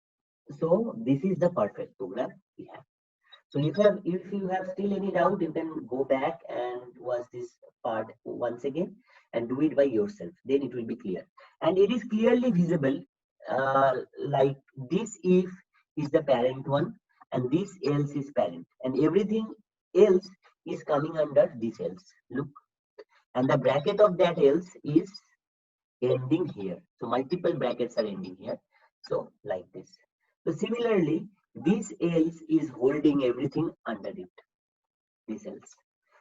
Speaker 1: this is the perfect program we have. So if you have still any doubt, you can go back and watch this part once again and do it by yourself. Then it will be clear, and it is clearly visible. Like this if is the parent one, and this else is parent, and everything else is coming under this else. Look, and the bracket of that else is ending here. So multiple brackets are ending here. So like this. So similarly, this else is holding everything under it. This else.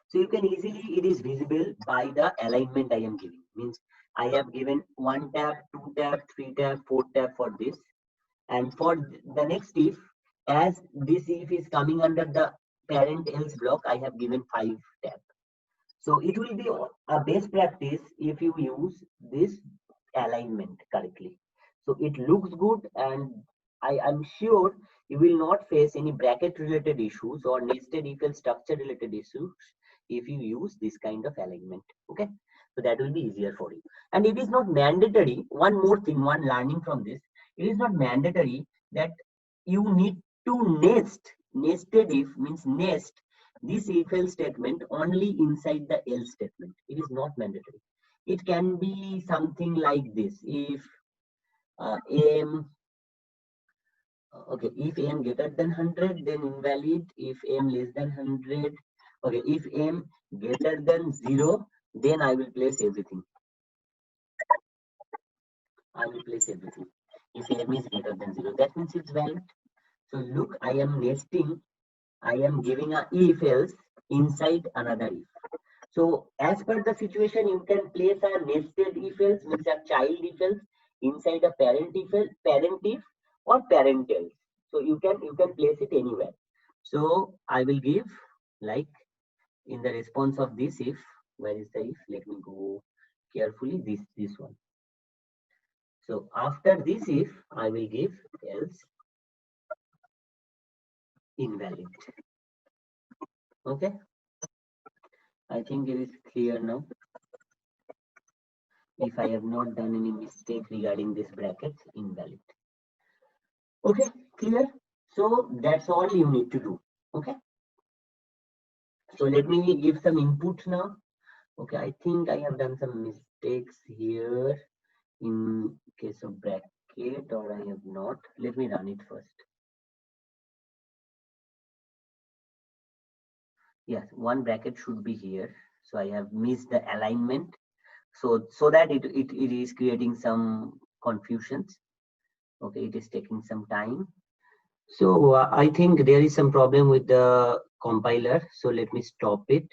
Speaker 1: So you can easily, it is visible by the alignment I am giving. Means I have given 1 tab, 2 tab, 3 tab, 4 tab for this. And for the next if, as this if is coming under the parent else block, I have given 5 tab. So it will be a best practice if you use this alignment correctly. So it looks good, and I am sure you will not face any bracket related issues or nested if else structure related issues if you use this kind of alignment. Okay, so that will be easier for you. And it is not mandatory. One more thing, one learning from this, it is not mandatory that you need to nested if means nest this if else statement only inside the else statement. It is not mandatory. It can be something like this. If m okay, if m greater than 100, then invalid. If m less than 100, okay, if m greater than 0, then I will place everything. I will place everything. If m is greater than 0, that means it's valid. So look, I am nesting. I am giving a if else inside another if. So as per the situation, you can place a nested if else, means a child if else inside a parent if else, parent if or parent else. So you can place it anywhere. So I will give like in the response of this if, where is the if? Let me go carefully. This one. So after this if, I will give else invalid. Okay. I think it is clear now. If I have not done any mistake regarding this bracket, invalid. Okay, clear. So that's all you need to do. Okay. So let me give some input now. Okay, I think I have done some mistakes here in case of bracket, or I have not. Let me run it first. Yes, one bracket should be here. So I have missed the alignment. So that it is creating some confusions. Okay, it is taking some time. So I think there is some problem with the compiler. So let me stop it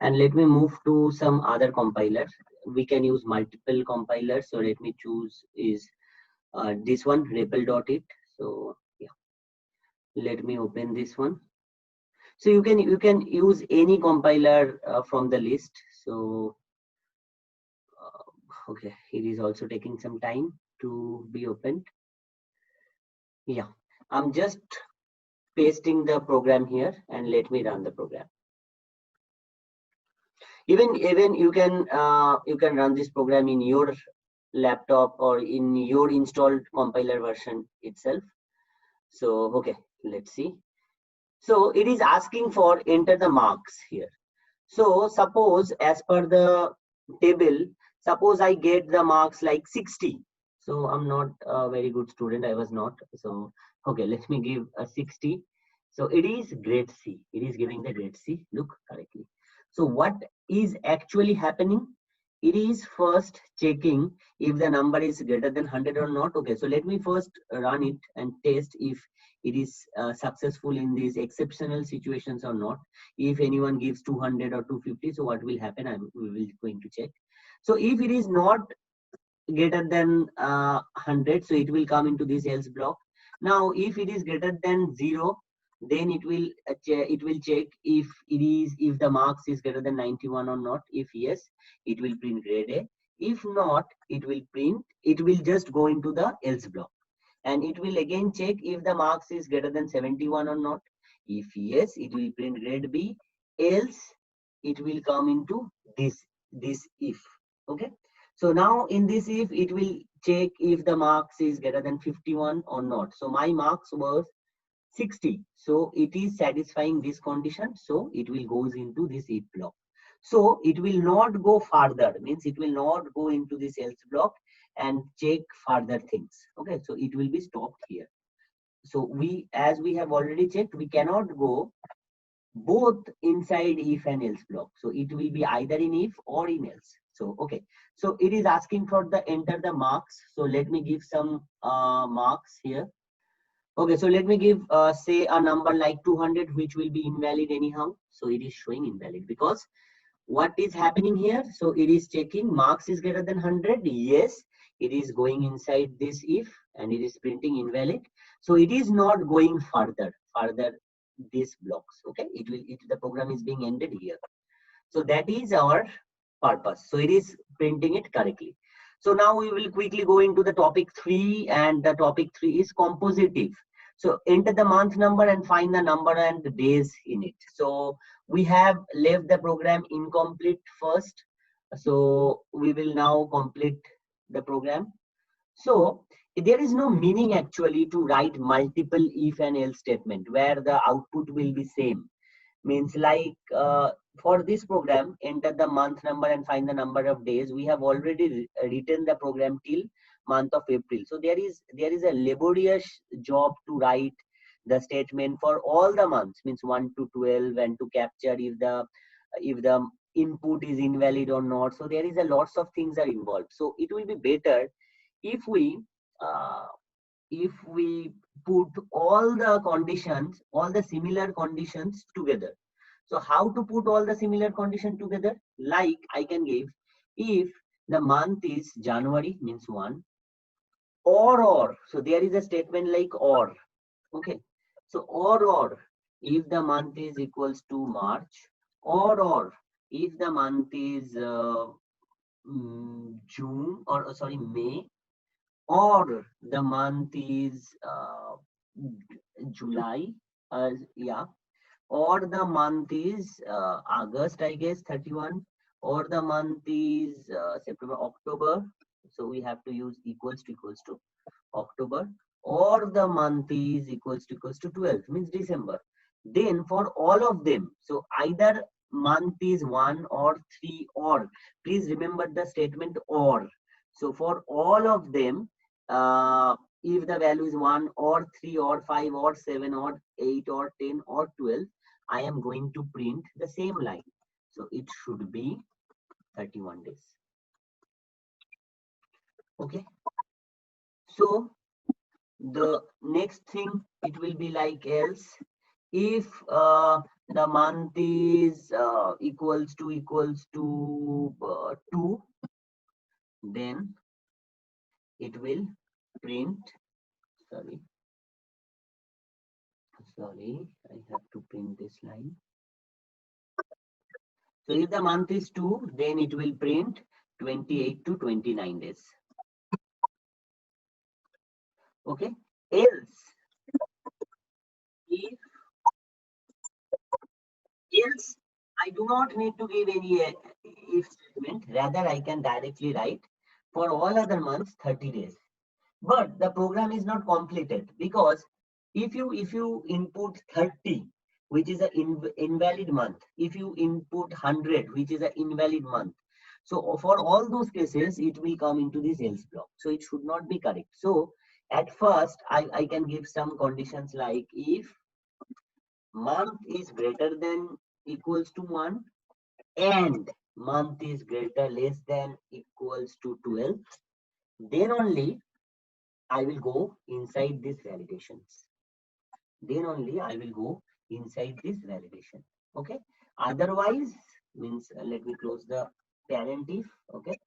Speaker 1: and let me move to some other compilers. We can use multiple compilers. So let me choose is this one, REPL.it. So yeah, let me open this one. So you can use any compiler from the list. So okay, it is also taking some time to be opened. Yeah, I'm just pasting the program here and let me run the program. Even you can run this program in your laptop or in your installed compiler version itself. So okay, let's see. So it is asking for enter the marks here. So suppose as per the table, suppose I get the marks like 60. So I'm not a very good student. I was not. So okay, let me give a 60. So it is grade C. It is giving the grade C. Look correctly. So what is actually happening? It is first checking if the number is greater than 100 or not. Okay, so let me first run it and test if it is successful in these exceptional situations or not. If anyone gives 200 or 250, so what will happen? We will going to check. So if it is not greater than 100, so it will come into this else block. Now if it is greater than 0, then it will check if the marks is greater than 91 or not. If yes, it will print grade A. If not, it will just go into the else block, and it will again check if the marks is greater than 71 or not. If yes, it will print grade B, else it will come into this if. Okay, so now in this if, it will check if the marks is greater than 51 or not. So my marks was 60, so it is satisfying this condition, so it will goes into this if block. So it will not go further, means it will not go into this else block and check further things. Okay, so it will be stopped here. So as we have already checked, we cannot go both inside if and else block. So it will be either in if or in else. So okay, so it is asking for the enter the marks. So let me give some marks here. Okay, so let me give say a number like 200, which will be invalid anyhow. So it is showing invalid because what is happening here? So it is checking marks is greater than 100. Yes, it is going inside this if and it is printing invalid. So it is not going further these blocks. Okay, the program is being ended here. So that is our purpose. So it is printing it correctly. So now we will quickly go into the topic 3, and the topic 3 is compositive. So enter the month number and find the number and the days in it. So we have left the program incomplete first. So we will now complete the program. So there is no meaning actually to write multiple if and else statement where the output will be same. Means like for this program, enter the month number and find the number of days. We have already written the program till month of April. So there is a laborious job to write the statement for all the months, means 1 to 12, and to capture if the input is invalid or not. So there is a lots of things are involved. So it will be better if uh, we put all the conditions, all the similar conditions together. So how to put all the similar condition together? Like I can give, if the month is January, means 1, or. So there is a statement like or. Okay. So or if the month is equals to March, or if the month is June, or sorry, May, or the month is July, yeah, or the month is August, I guess 31, or the month is September, October. So we have to use equals to October, or the month is equals to 12, means December. Then for all of them, so either month is 1 or 3 or, please remember the statement or. So for all of them, if the value is 1 or 3 or 5 or 7 or 8 or 10 or 12, I am going to print the same line. So it should be 31 days. Okay. So the next thing, it will be like else. If the month is equals to 2, then it will print, sorry, I have to print this line. So if the month is 2, then it will print 28 to 29 days. Okay. Else, if else I do not need to give any if statement, rather I can directly write for all other months 30 days. But the program is not completed, because if you input 30, which is an invalid month, if you input 100, which is an invalid month, so for all those cases it will come into this else block, so it should not be correct. So at first I can give some conditions like, if month is greater than equals to 1 and month is greater less than equals to 12, then only I will go inside this validations. Then only I will go inside this validation. Okay. Otherwise, means let me close the parent if. Okay.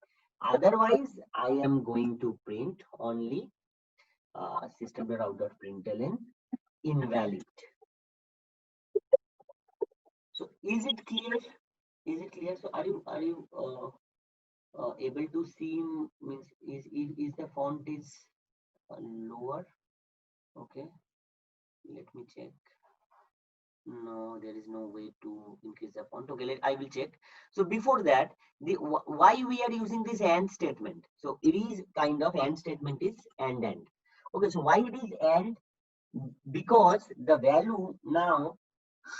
Speaker 1: Otherwise, I am going to print only system.out.println invalid. So is it clear? Is it clear? So are you able to see? Means is the font is lower? Okay. Let me check. No, there is no way to increase the font. Okay, I will check. So before that, why we are using this AND statement? So it is kind of AND statement is AND. Okay, so why it is AND? Because the value now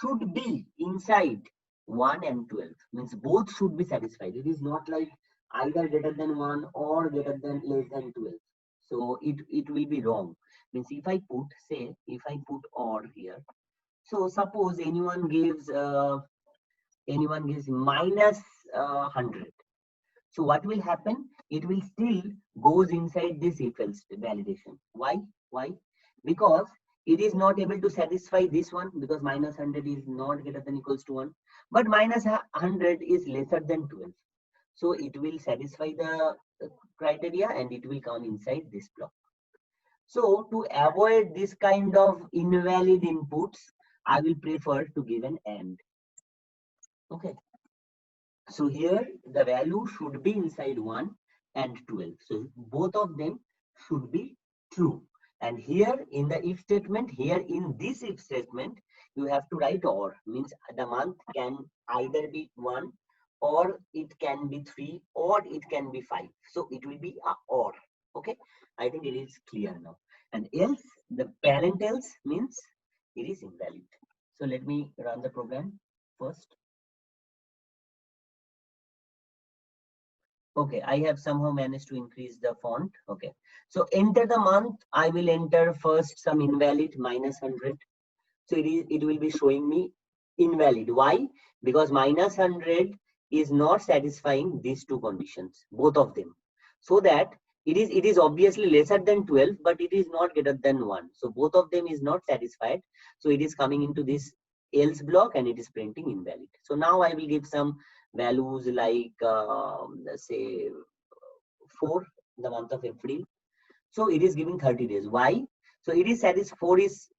Speaker 1: should be inside 1 and 12. Means both should be satisfied. It is not like either greater than 1 or greater than less than 12. So it will be wrong. Means if I put, say, if I put OR here. So suppose anyone gives minus 100. So what will happen? It will still goes inside this if else validation. Why? Why? Because it is not able to satisfy this one, because minus 100 is not greater than equals to 1. But minus 100 is lesser than 12. So it will satisfy the criteria and it will come inside this block. So to avoid this kind of invalid inputs, I will prefer to give an AND. Okay. So here the value should be inside 1 and 12. So both of them should be true. And here in the if statement, here in this if statement, you have to write OR. Means the month can either be 1 or it can be 3 or it can be 5. So it will be a OR. Okay. I think it is clear now. And else, the parent else means it is invalid. So let me run the program first. Okay, I have somehow managed to increase the font. Okay, so enter the month. I will enter first some invalid minus 100. So it will be showing me invalid. Why? Because minus 100 is not satisfying these two conditions, both of them. So that it is obviously lesser than 12, but it is not greater than 1. So both of them is not satisfied. So it is coming into this else block and it is printing invalid. So now I will give some values like say 4, the month of April. So it is giving 30 days. Why? So it is satisfied. 4 is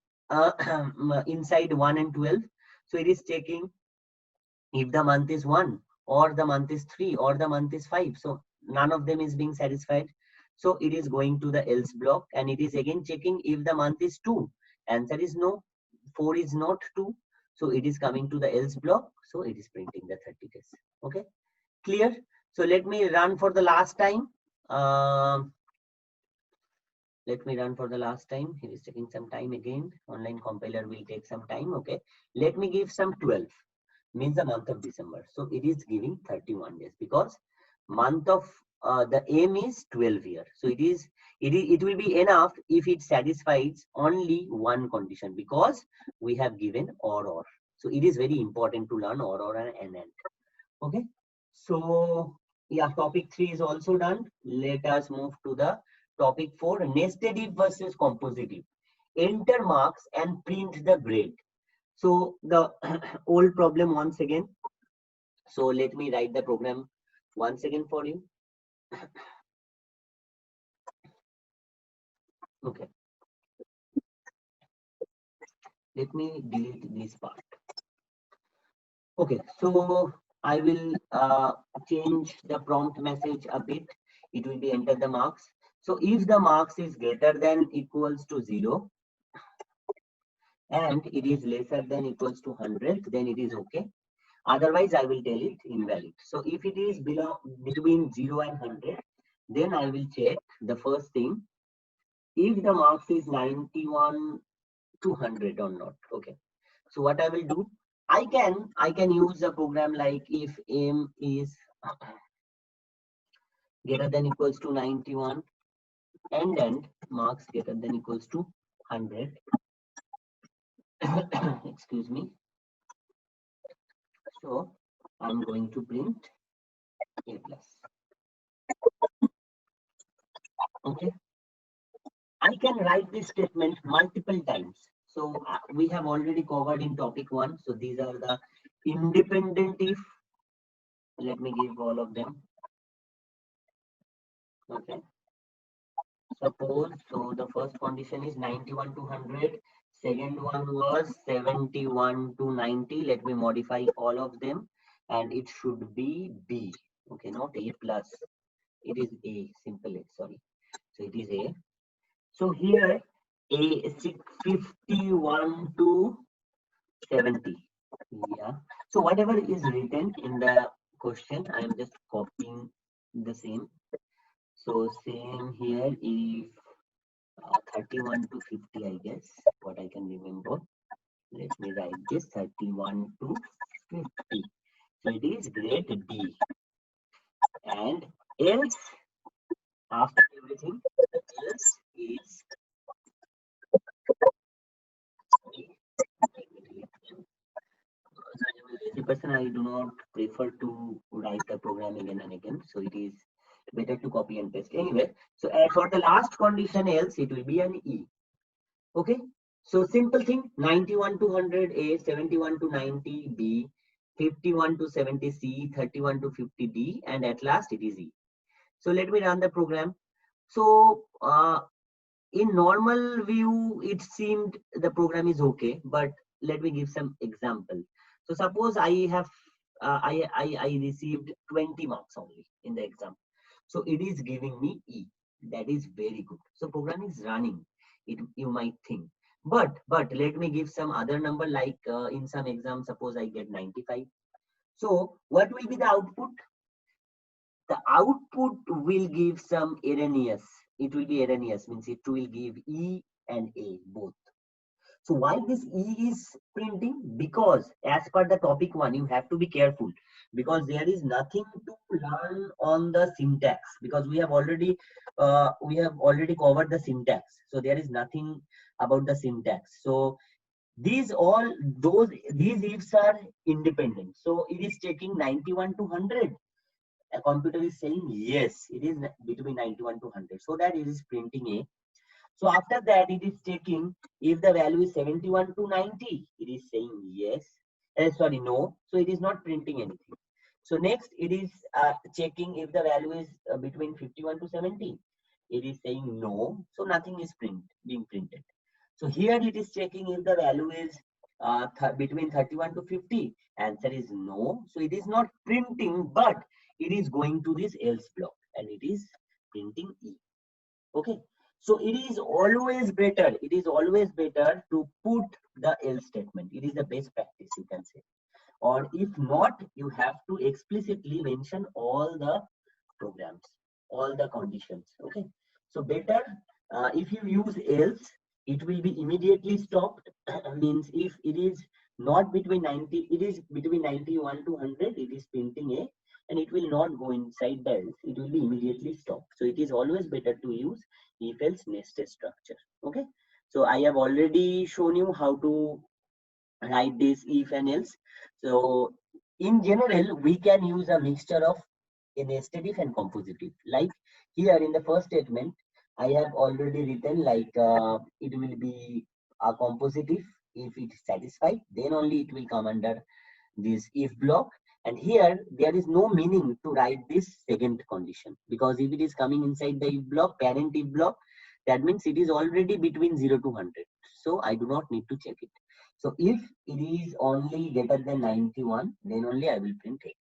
Speaker 1: inside 1 and 12. So it is checking if the month is 1 or the month is 3 or the month is 5. So none of them is being satisfied. So it is going to the else block and it is again checking if the month is 2. Answer is no. 4 is not 2. So it is coming to the else block. So it is printing the 30 days. Okay, clear? So let me run for the last time. Let me run for the last time. It is taking some time again. Online compiler will take some time. Okay, let me give some 12, means the month of December. So it is giving 31 days because month of the aim is 12 here. So it will be enough if it satisfies only one condition, because we have given or. So it is very important to learn or and. Okay, so yeah, topic 3 is also done. Let us move to the topic 4, nested if versus composite if. Enter marks and print the grade. So the old problem once again. So let me write the program once again for you. Okay, let me delete this part. Okay, so I will change the prompt message a bit. It will be enter the marks. So if the marks is greater than equals to 0 and it is lesser than equals to 100, then it is okay. Otherwise, I will tell it invalid. So if it is below between 0 and 100, then I will check the first thing, if the marks is 91 to 100 or not. Okay. So what I will do, I can use a program like if m is greater than equals to 91 and then marks greater than equals to 100. Excuse me. So I'm going to print A plus. Okay. I can write this statement multiple times. So we have already covered in topic 1. So these are the independent if. Let me give all of them. Okay. Suppose, so the first condition is 91 to 100. Second one was 71 to 90. Let me modify all of them. And it should be B. Okay, not A plus. It is A, simple A, sorry. So it is A. So here, A 651 to 70. Yeah. So whatever is written in the question, I am just copying the same. So same here, if 31 to 50, I guess, what I can remember. Let me write this 31 to 50. So it is grade D. And else, after everything, the else is I am a lazy person. I do not prefer to write the program again and again. So it is better to copy and paste. Anyway, so for the last condition else, it will be an E. Okay. So simple thing, 91 to 100 A, 71 to 90 B, 51 to 70 C, 31 to 50 D, and at last it is E. So let me run the program. So in normal view, it seemed the program is okay, but let me give some example. So suppose I have I received 20 marks only in the exam. So it is giving me E. That is very good. So program is running. It you might think, but let me give some other number like in some exam, suppose I get 95. So what will be the output? The output will give some erroneous. It will be erroneous, means it will give E and A both. So why this E is printing? Because as per the topic 1, you have to be careful, because there is nothing to learn on the syntax, because we have already covered the syntax. So there is nothing about the syntax. So these ifs are independent. So it is taking 91 to 100. A computer is saying yes, it is between 91 to 100. So that it is printing A. So after that, it is checking if the value is 71 to 90. It is saying yes. Sorry, no. So it is not printing anything. So next, it is checking if the value is between 51 to 70. It is saying no. So nothing is being printed. So here it is checking if the value is between 31 to 50. Answer is no. So it is not printing, but it is going to this else block and it is printing E. Okay. So it is always better. It is always better to put the else statement. It is the best practice, you can say. Or if not, you have to explicitly mention all the programs, all the conditions. Okay. So better if you use else, it will be immediately stopped. Means if it is not between 90, it is between 91 to 100, it is printing a, and it will not go inside the else. It will be immediately stopped. So it is always better to use if else nested structure. Okay. So I have already shown you how to write this if and else. So in general, we can use a mixture of a nested if and composite if. Like here in the first statement, I have already written like it will be a composite if it is satisfied, then only it will come under this if block. And here there is no meaning to write this second condition, because if it is coming inside the if block, parent if block, that means it is already between 0 to 100. So I do not need to check it. So if it is only greater than 91, then only I will print it.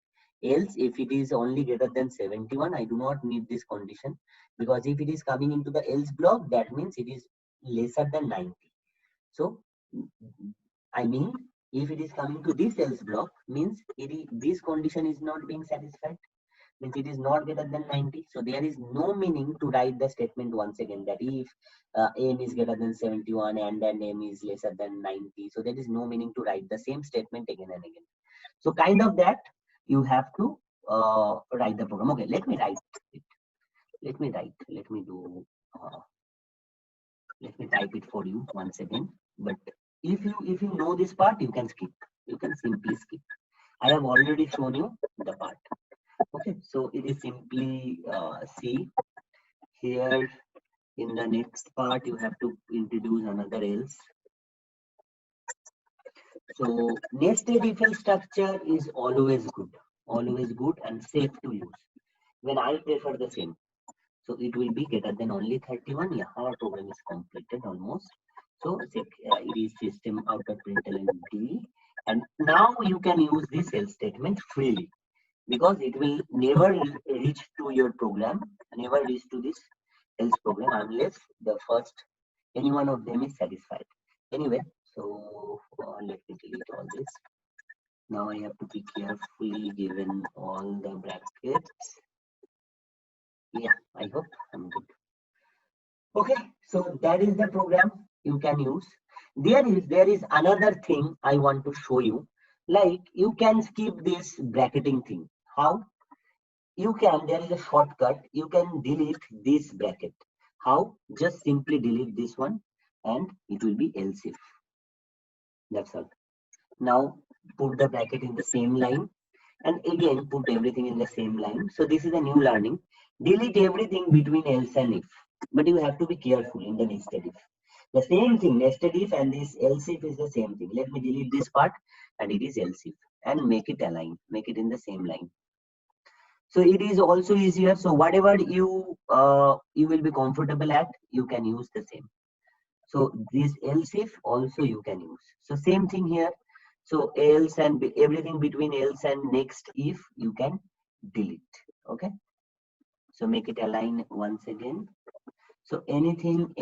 Speaker 1: Else, if it is only greater than 71, I do not need this condition, because if it is coming into the else block, that means it is lesser than 90. So I mean, if it is coming to this else block, means this condition is not being satisfied, means it is not greater than 90. So there is no meaning to write the statement once again that if m is greater than 71 and then m is lesser than 90. So there is no meaning to write the same statement again and again. So kind of that you have to write the program. Okay, let me write it. Let me do let me type it for you once again. But if you know this part, you can skip. You can simply skip. I have already shown you the part. Okay, so it is simply see here in the next part you have to introduce another else. So nested if else structure is always good and safe to use. When I prefer the same. So it will be greater than only 31. Yeah, our program is completed almost. So it is system out of println D. And now you can use this else statement freely, because it will never reach to your program, never reach to this else program unless the first any one of them is satisfied. Anyway, so let me delete all this. Now I have to be carefully given all the brackets. Yeah, I hope I'm good. Okay, so that is the program you can use. There is another thing I want to show you. Like you can skip this bracketing thing. How? You can, there is a shortcut. You can delete this bracket. How? Just simply delete this one and it will be else if. That's all. Now put the bracket in the same line and again put everything in the same line. So this is a new learning. Delete everything between else and if. But you have to be careful in the nested if. The same thing, nested if and this else if is the same thing. Let me delete this part and it is else if and make it align, make it in the same line. So it is also easier. So whatever you will be comfortable at, you can use the same. So this else if also you can use. So same thing here. So else and everything between else and next if you can delete. Okay. So make it align once again. So anything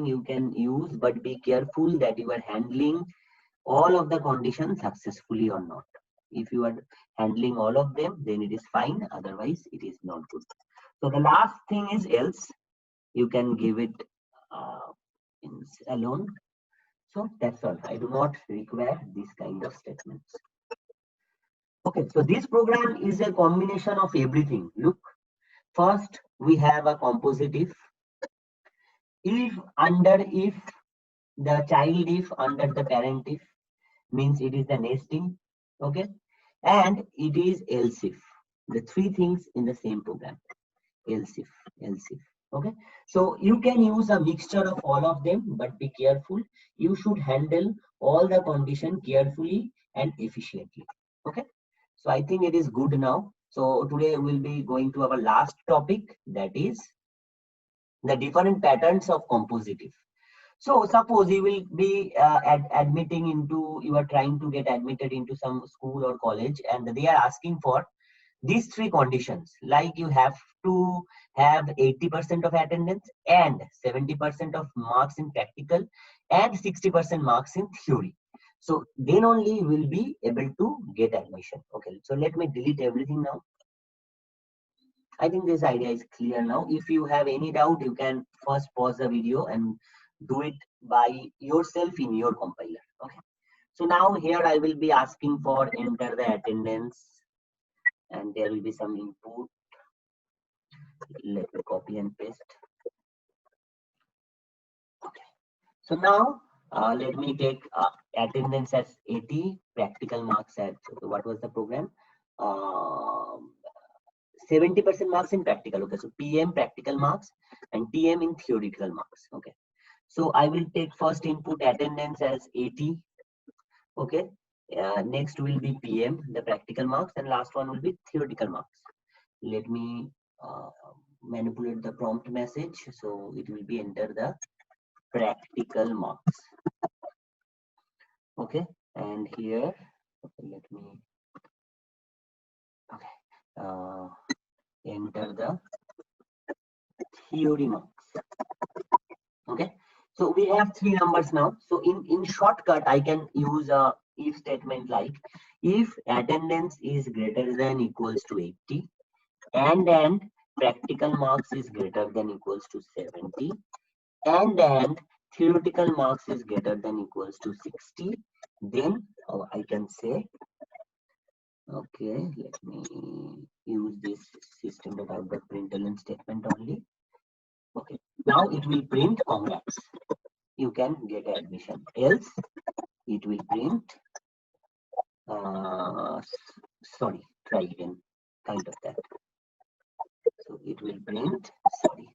Speaker 1: you can use, but be careful that you are handling all of the conditions successfully or not. If you are handling all of them, then it is fine. Otherwise, it is not good. So the last thing is else. You can give it in alone. So that's all. I do not require this kind of statements. Okay, so this program is a combination of everything. Look, first we have a composite if. If under if, the child if under the parent if, means it is the nesting. Okay, and it is else if. The three things in the same program. Else if. Okay, so you can use a mixture of all of them, but be careful. You should handle all the condition carefully and efficiently. Okay, so I think it is good now. So today we'll be going to our last topic, that is the different patterns of composite if. So suppose you will be admitting into, you are trying to get admitted into some school or college, and they are asking for these three conditions, like you have to have 80% of attendance and 70% of marks in practical and 60% marks in theory. So then only you will be able to get admission. Okay, so let me delete everything now. I think this idea is clear now. If you have any doubt, you can first pause the video and do it by yourself in your compiler. Okay. So now here I will be asking for enter the attendance, and there will be some input. Let me copy and paste. Okay. So now let me take attendance as 80, practical marks at, what was the program? 70% marks in practical. Okay, so PM practical marks and TM in theoretical marks. Okay, so I will take first input attendance as 80. Okay, next will be PM, the practical marks, and last one will be theoretical marks. Let me manipulate the prompt message, so it will be enter the practical marks. Okay, and here, okay, let me, okay, enter the theory marks. Okay, so we have three numbers now. So in shortcut, I can use a if statement like, if attendance is greater than equals to 80 and practical marks is greater than equals to 70 and theoretical marks is greater than equals to 60, then I can say, okay, let me use this system.out.println statement only. Okay, now it will print congrats, you can get admission, else it will print sorry, try again, kind of that. So it will print sorry.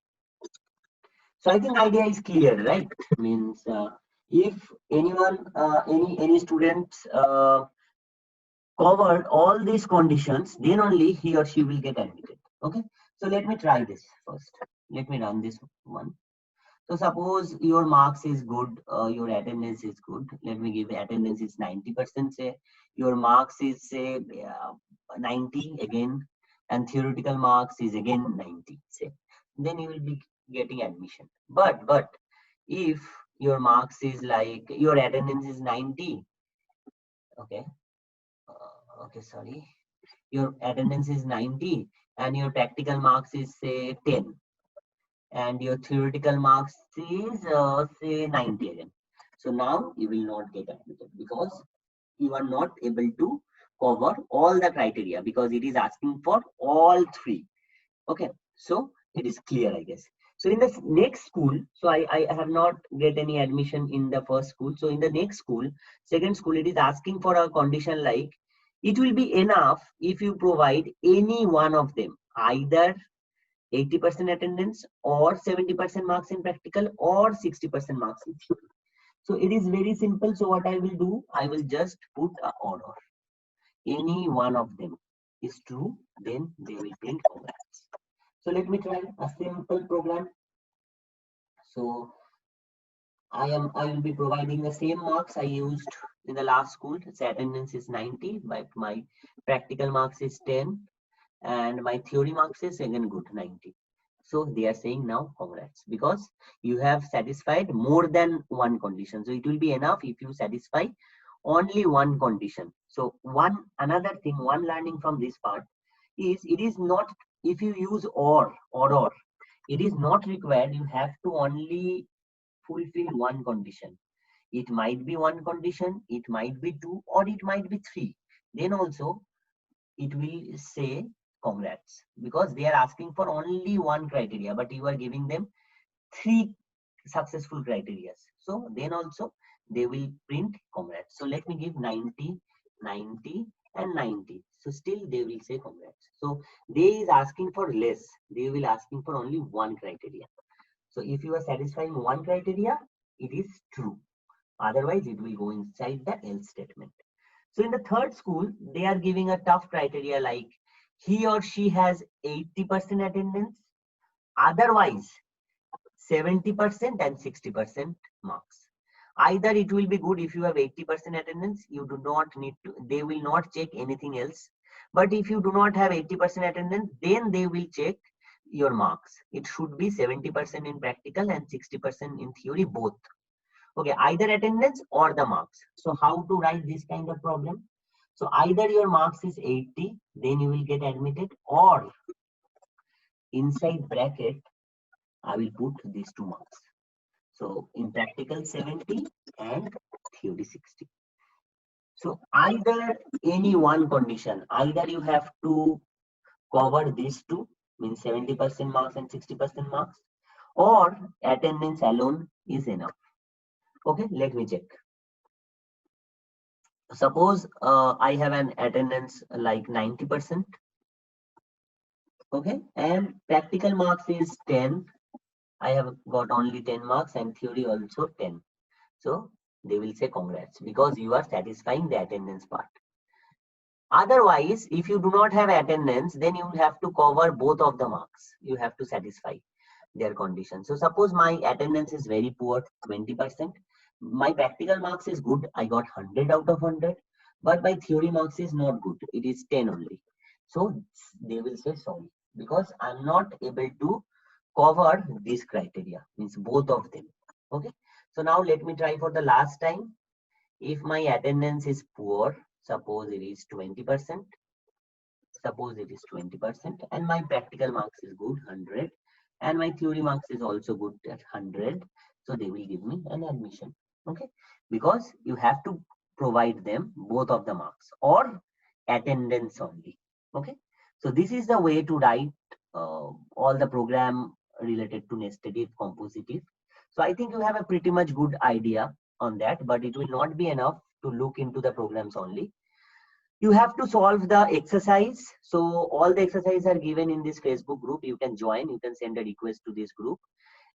Speaker 1: So I think idea is clear, right? Means if anyone any students covered all these conditions, then only he or she will get admitted. Okay, so let me try this first. Let me run this one. So suppose your marks is good, your attendance is good. Let me give attendance is 90%, say your marks is say 90 again, and theoretical marks is again 90, say, then you will be getting admission. But if your marks is like, your attendance is 90, okay, okay, sorry, your attendance is 90 and your practical marks is say 10 and your theoretical marks is say 90 again. So now you will not get admitted because you are not able to cover all the criteria, because it is asking for all three. Okay, so it is clear, I guess. So in the next school, so I have not get any admission in the first school. So in the next school, second school, it is asking for a condition like, it will be enough if you provide any one of them, either 80% attendance or 70% marks in practical or 60% marks in theory. So it is very simple. So what I will do, I will just put a order. Any one of them is true, then they will print congrats. So let me try a simple program. So I will be providing the same marks I used in the last school. Its attendance is 90, but my practical marks is 10 and my theory marks is again good, 90. So they are saying now congrats, because you have satisfied more than one condition. So it will be enough if you satisfy only one condition. So another thing, one learning from this part is, it is not, if you use or, it is not required you have to only fulfill one condition. It might be one condition, it might be two, or it might be three. Then also it will say congrats, because they are asking for only one criteria, but you are giving them three successful criteria. So then also they will print congrats. So let me give 90, 90 and 90. So still they will say congrats. So they is asking for less, they will asking for only one criteria. So if you are satisfying one criteria, it is true, otherwise it will go inside the else statement. So in the third school, they are giving a tough criteria like, he or she has 80% attendance, otherwise 70% and 60% marks. Either it will be good if you have 80% attendance, you do not need to, they will not check anything else. But if you do not have 80% attendance, then they will check your marks. It should be 70% in practical and 60% in theory, both. Okay, either attendance or the marks. So how to write this kind of problem? So either your marks is 80, then you will get admitted, or inside bracket, I will put these 2 marks. So in practical 70 and theory 60. So either any one condition, either you have to cover these two, means 70% marks and 60% marks, or attendance alone is enough. Okay, let me check. Suppose I have an attendance like 90%. Okay, and practical marks is 10. I have got only 10 marks and theory also 10. So they will say congrats because you are satisfying the attendance part. Otherwise, if you do not have attendance, then you have to cover both of the marks. You have to satisfy their condition. So suppose my attendance is very poor, 20%. My practical marks is good. I got 100 out of 100. But my theory marks is not good. It is 10 only. So they will say sorry because I'm not able to cover this criteria, means both of them. Okay. So now let me try for the last time. If my attendance is poor, suppose it is 20%. Suppose it is 20% and my practical marks is good, 100. And my theory marks is also good at 100. So they will give me an admission. Okay. Because you have to provide them both of the marks or attendance only. Okay. So this is the way to write all the program related to nested if compositive. So I think you have a pretty much good idea on that, but it will not be enough to look into the programs only. You have to solve the exercise. So all the exercises are given in this Facebook group. You can join, you can send a request to this group,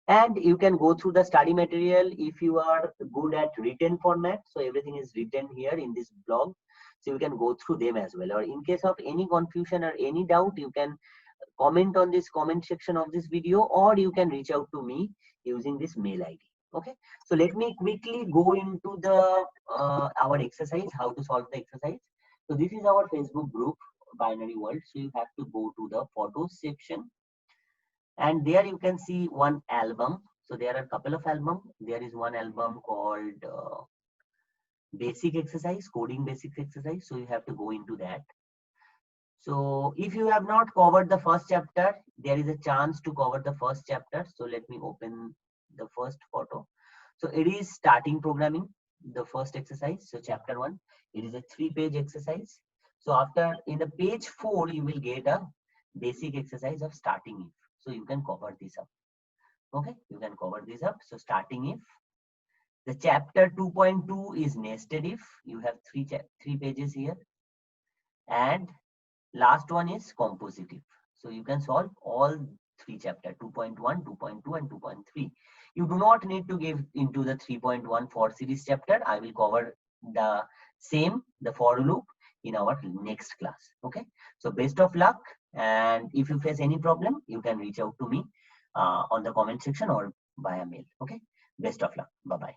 Speaker 1: and you can go through the study material if you are good at written format. So everything is written here in this blog. So you can go through them as well. Or in case of any confusion or any doubt, you can comment on this comment section of this video, or you can reach out to me using this mail ID. Okay, so let me quickly go into the our exercise, how to solve the exercise. So this is our Facebook group, Binary World. So you have to go to the photos section, and there you can see one album. So there are a couple of albums. There is one album called basic exercise, coding basic exercise. So you have to go into that. So if you have not covered the first chapter, there is a chance to cover the first chapter. So let me open the first photo. So it is starting programming, the first exercise. So chapter 1, it is a 3-page exercise. So after in the page 4, you will get a basic exercise of starting if. So you can cover this up. Okay, you can cover this up. So starting if. The chapter 2.2 is nested if. You have three pages here. And last one is compositive. So you can solve all 3 chapters, 2.1, 2.2 and 2.3. You do not need to give into the 3.1 for series chapter. I will cover the same, the for loop, in our next class. Okay. So best of luck. And if you face any problem, you can reach out to me on the comment section or via mail. Okay. Best of luck. Bye-bye.